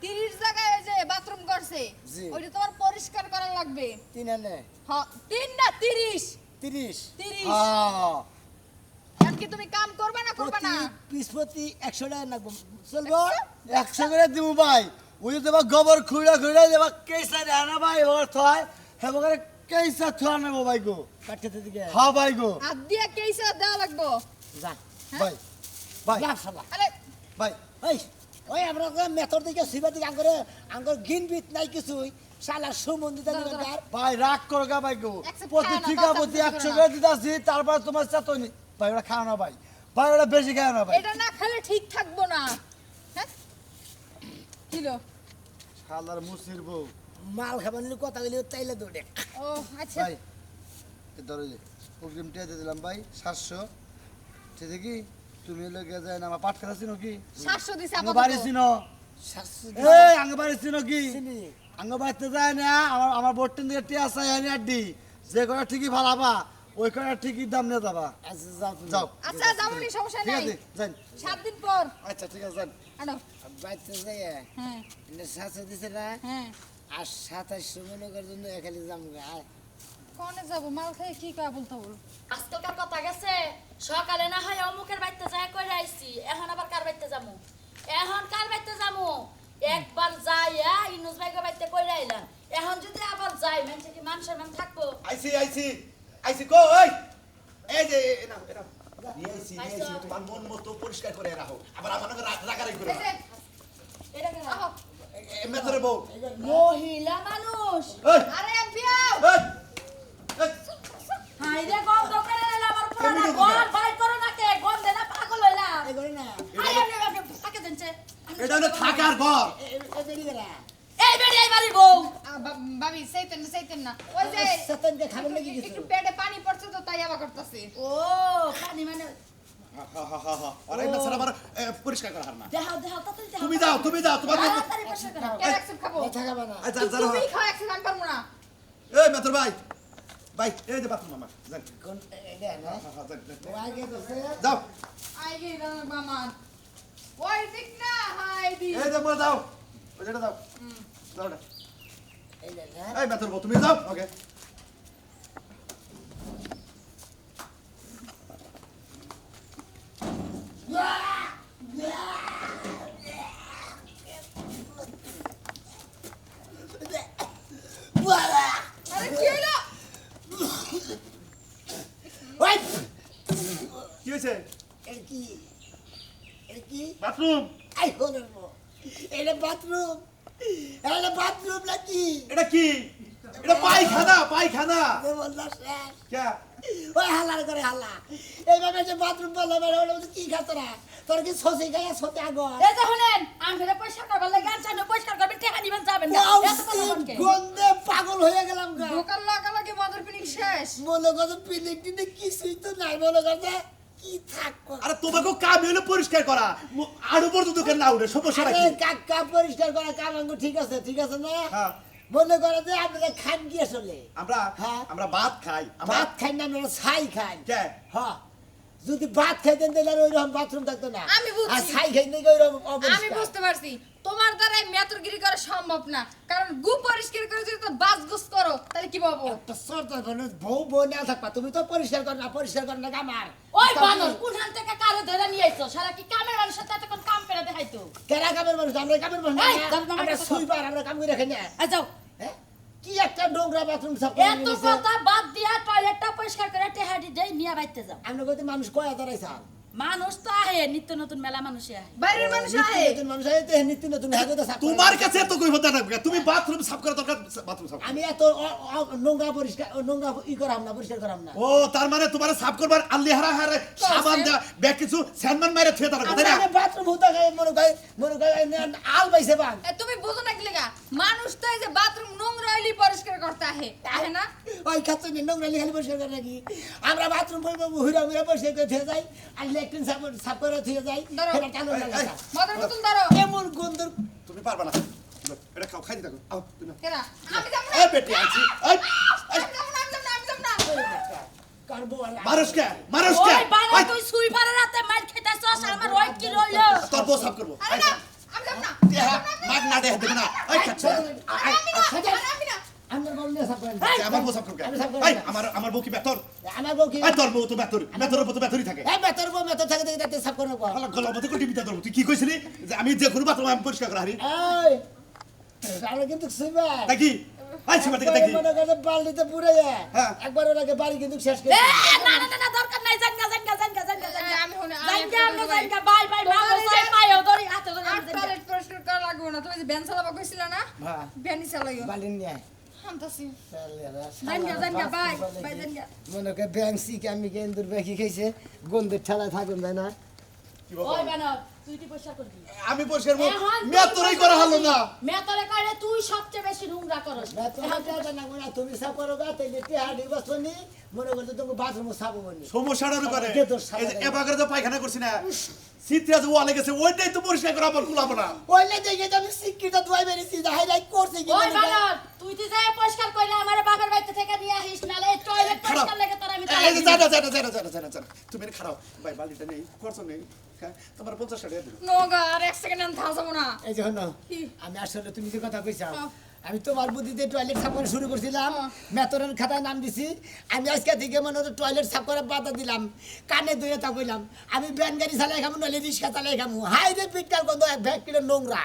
30 জায়গায় ওই যে বাথরুম করছে জি। ওইটা তোমার পরিষ্কার করা লাগবে তিন আনে হ্যাঁ 3 না 30 30 30 হ্যাঁ এখন কি তুমি কাম করবে না করবে না প্রতি 100 টাকা লাগবে চলবো 100 করে দিব ভাই ওই দেবা গোবর খুঁড়া দেবা কেসা না ভাই ওর থয় হেবো করে কেসা থয় না ভাই গো কাটতে দিকে হ্যাঁ ভাই গো হাত দিয়া কেইসা দেওয়া লাগবো যা ভাই ভাই আরে ভাই এই ওই আমরা মেথর দিকে সিবা দিকে আঙ্গর গিন বিট নাই কিছুই শালা সুমন্দিতা দিবেন ভাই রাগ করো গা ভাই গো Accept প্রতি খাও না, ঠিকা তাও প্রতি accept 100 করো করে দিতাছি তারপর তোমার চাতনি ভাই ওরা খাও না ভাই ভাই ওরা বেশি খাও না ভাই এটা না খেলে ঠিক থাকবো না হ্যাঁ কিলো শালার মুসির বউ মাল খাবার নিলে কথা বলি তাইলে দৌড়ে ও আচ্ছা ভাই এ ধরো যে অগ্রিম টিয়া দিয়ে দিলাম ভাই 700 ঠিক আছে কি তুমি লগে যায় না আমার পাট খাচ্ছি নাকি 700 দিছে আঙ্গ আপাতত বাড়ি চিনো এই আঙ্গ বাড়ি চিনো কি আঙ্গ বাড়িতে যায় না আমার বোর্ডটিন দিয়ে টিয়া চাই আনি আড্ডি যে কটা ঠিকই ভালাবা ওই কটা ঠিকই দাম নিয়ে যাবা আচ্ছা যাও যাও আচ্ছা যাবনি সমস্যা ঠিক নাই আছে যান 7 দিন পর আচ্ছা ঠিক আছে যান আনো বাড়িতে যাই হ্যাঁ সাথে দিছে না হ্যাঁ আর 27 মনে করার জন্য এখানে যাম কোনে যাব মাল খাই কি কয় বলতা বল আজকালকার কথা গেছে সকালে না হয় অমুকের বাড়িতে যায় কইরা আইছি এখন আবার কার বাড়িতে যামু এখন কার বাড়িতে যামু একবার যাইয়া ইনুস ভাইগো বাড়িতে কইরা আইলাম এখন যদি আবার যাই মানুষে কি মানুষের মান থাকবো আইসি কই এই যে এনা নিয়ে আইসি তোমার মন মতো পরিষ্কার করে রাখো আবার আমার রাগারাগি করো এই যে এটা কেন আহো মেতরে বউ মহিলা মানুষ এই আরে বিয়াও এই হাই রে গন্ধ করে এলা আমার পুরানা ঘর বাই করো না কে গন্ধে না পাগল হইলা এই করে না হাই আপনি পাকে দেনছে এটা হলো থাকার ঘর এই বেড়ি এই বাড়ির বউ ভাবি সেইতেন না ওই যে সতনকে খাবেন নাকি কিছু একটু পেটে পানি পড়ছে তো তাই আবার করতেছে ও পানি মানে আরে না সারা বার পরিষ্কার করা হার না দেখাও তাড়াতাড়ি দেখাও তুমি যাও তোমার তাড়াতাড়ি পরিষ্কার করো কেন একসেপ্ট খাবো খাবে না আচ্ছা তুমি খাও একসেপ্ট আমি পারবো না এই মেতর ভাই ভাই এই যে বাথরুম আমার যান কোন এটা না যান আগে তো যাও বাইকে দাও মামা ওই দিক না হাই দি এই যে দাও ওই যেটা দাও দাও এটা। এই যে, হ্যাঁ? এই মেথর বউ তুমি যাও ওকে আরে কি হলো ওই! কি হয়েছে এটা কি? এটা কি? বাথরুম আই হলো গো। এটা বাথরুম। এটা বাথরুম নাকি? এটা কি এটা পায়খানা এ বললা শেষ। কে ওই হাল্লার করে হাল্লা। এইভাবে যে বাথরুম বললো বেড়ে ওটা বলছে কি খাতরা? তোর কি সসে গায়ে সতে আগর? এই যে শুনেন আমরা পয়সা করবার লাগে গান চানো পয়সা করবেন টাকা দিবেন যাবেন না ওয়াও, এত কথা বলকে গন্ধে পাগল হয়ে গেলাম গা। দোকান লাগালাগে মাদার পিনিক শেষ মনে করছে পিলিটিনে কিছুই তো নাই, মনে করছে কি থাকবো। আরে তোমাকে কাম হলো পরিষ্কার করা আরো পর্যন্ত কেন না উঠে সমস্যা আরে নাকি কাকা পরিষ্কার করা কাম আঙ্গু ঠিক আছে না? হ্যাঁ। মনে করে যে আপনারা খান কি আসলে? আমরা হ্যাঁ। আমরা ভাত খাই আমরা ভাত খাই না, আমরা ছাই খাই। কে হ্যাঁ, যদি ভাত খাইতেন তাহলে আর ওইরকম বাথরুম থাকতো না। আমি বুঝছি। আর ছাই খাই নাকি ওইরকম আমি অপরিষ্কার। বুঝতে পারছি তোমার দ্বারা মেতরগিরি করা সম্ভব না কারণ গু পরিষ্কার করে যদি তো বাজগুস করো তাহলে কি পাবো একটা সর্দার বলে বউ না থাকবা, তুমি তো পরিষ্কার কর না আমার। ওই বানর কোনখান থেকে কারে ধরে নিয়ে আইছো সারা কি কামের মানুষের সাথে কোন কাম করে দেখাইতো কেরা কামের মানুষ? আমরা কামের মানুষ না। এই, যাও না, আমার আমরা কাছে যাও। সুইপার, আমরা কাম করে রাখি না। আই যাও হ্যাঁ? কি একটা নোংরা বাথরুম সাফ করে এত নিয়েছে। কথা বাদ দিয়া টয়লেটটা পরিষ্কার করে টেহাডি দেই নিয়া বাইতে যাও আমরা কইতে মানুষ কয় হাজার আইসা? মানুষ তো আহে নিত্য নতুন মেলা মানুষই আহে বাইরের মানুষ আহে নতুন মানুষ আইতে নিত্য নতুন হ্যাঁ তো সাফ করে। তোমার কাছে এত কই হতে না তুমি বাথরুম সাফ করা দরকার বাথরুম সাফ আমি এত নোংরা পরিষ্কার নোংরা ই করাম না, পরিষ্কার করাম না। ও তার মানে তোমার সাফ করবার আল্লি হারা সাবান দা ব্যাগ কিছু স্যানমান মাইরে থুয়ে তার কথা না আমরা বাথরুম হতে গেলে মনে করে আল পাইছে বান। এ, তুমি বুঝো না কি লেগা মানুষ তো এই যে বাথরুম নোংরা হইলি পরিষ্কার করতে আহে আহে না ওই খাচ্ছে নোংরা খালি পরিষ্কার করে নাকি? আমরা বাথরুম হুইরা হুইরা পরিষ্কার করে থুয়ে যাই, আর ল্যাট্রিন সাফ করে থুয়ে যাই। ধরো। সেটা চালু লাগে না। মদের বোতল ধরো এমন গন্ধ। তুমি পারবা না এটা খাও খাই থাকো আও তুমি কেরা আমি যাব না এই বেটি আছি এই আমি যাব না আমি যাব না কারবো মারস কে ওই বানর তুই সুই পারে রাতে মার খেতেছস আমার ওই কি রইলো তোর বউ সাফ করবো আরে না আমি যাব না মাগ না দে দেবে না এই খাচ্ছে আমি না আমার বউ নিয়ে সাফ করেন। আমার বউ সাফ করবে আমি সাফ করব এই না। আমার বউ কি বেতর আমার বউ কি? এই তোর বউ তো বেতর বেতরের মতো বেতরই থাকে এই বেতর বউ মেতর থাকে দেখে তাতে সাফ করে নেবো। আল্লাহ গলা মতো কোটি বিতা ধরবো তুই কি কইছিলি যে আমি যে কোনো বাথরুম আমি পরিষ্কার করা হারি এই, আমরা কিন্তু সুইবার। নাকি আই সীমা থেকে দেখি মনে করে বালতিতে পুড়ে যায়। হ্যাঁ। একবার ওনাকে বাড়ি কিন্তু শেষ করে এ দিই। না না না না দরকার নাই জানগা আমি হনে জানগা বাই বাই মা বসাই পায়ও ধরি হাতে ধরি আর টয়লেট পরিষ্কার করা লাগবে না তুমি যে ভ্যান চালাবা কইছিলা না হ্যাঁ। ভ্যানই চালাইও বালিন নিয়ে আয়। হামতাছি জানগা বাই বাই জানগা মনে করে ব্যাংসি কে আমি কেন্দ্র ব্যাংকি খাইছে গন্ধের ঠেলায় থাকুন তাই না? কি বাবা? ওই বানর তুই কি পয়সা করবি আমি পরিষ্কার করবো এখন তুই মেতরই করা হলো না মেতরে করে তুই সবচেয়ে বেশি নোংরা করস তুমি সাফ করো গা তাইলে টেহাডি বসনি মনে করছো তুমি বাথরুম সাফ বনি। সমস্যাটা করে কে তোর সাথে এই যে এবারে তো পায়খানা করছি না সিত্রিয়া যে ওয়ালে গেছে ওইটাই তো পরিষ্কার করা আবার কুলাবো না ওইলে দেখে তো আমি শিক্ষিত দুয়াই বেরিয়েছি হাইলাইট করছি কি ওই বানর তুই তো যাই পরিষ্কার কইরা আমার বাবার বাড়িতে থেকে নিয়ে আসিস নালে টয়লেট পরিষ্কার লাগে তোর আমি এই যে জানা তুমি এর খারাপ ভাই বালিটা নেই খরচ নেই হ্যাঁ, তোমার 50 টাকা দিও নোগা আর এক সেকেন্ড আমি থামবো না এই যে হলো কি? আমি আসলে তুমি যে কথা কইছাও হ্যাঁ। আমি তোমার বুদ্ধিতে টয়লেট সাফ করা শুরু করছিলাম, মেতরের খাতায় নাম দিছি। আমি আজকে থেকে মনে হতো টয়লেট সাফ করা বাধা দিলাম, কানে ধুয়ে তা কইলাম আমি ভ্যান গাড়ি চালাই খামু নইলে রিক্সা চালাই খামু। হাই রে পিটকার গন্ধ এক ব্যাগ কিলো নোংরা।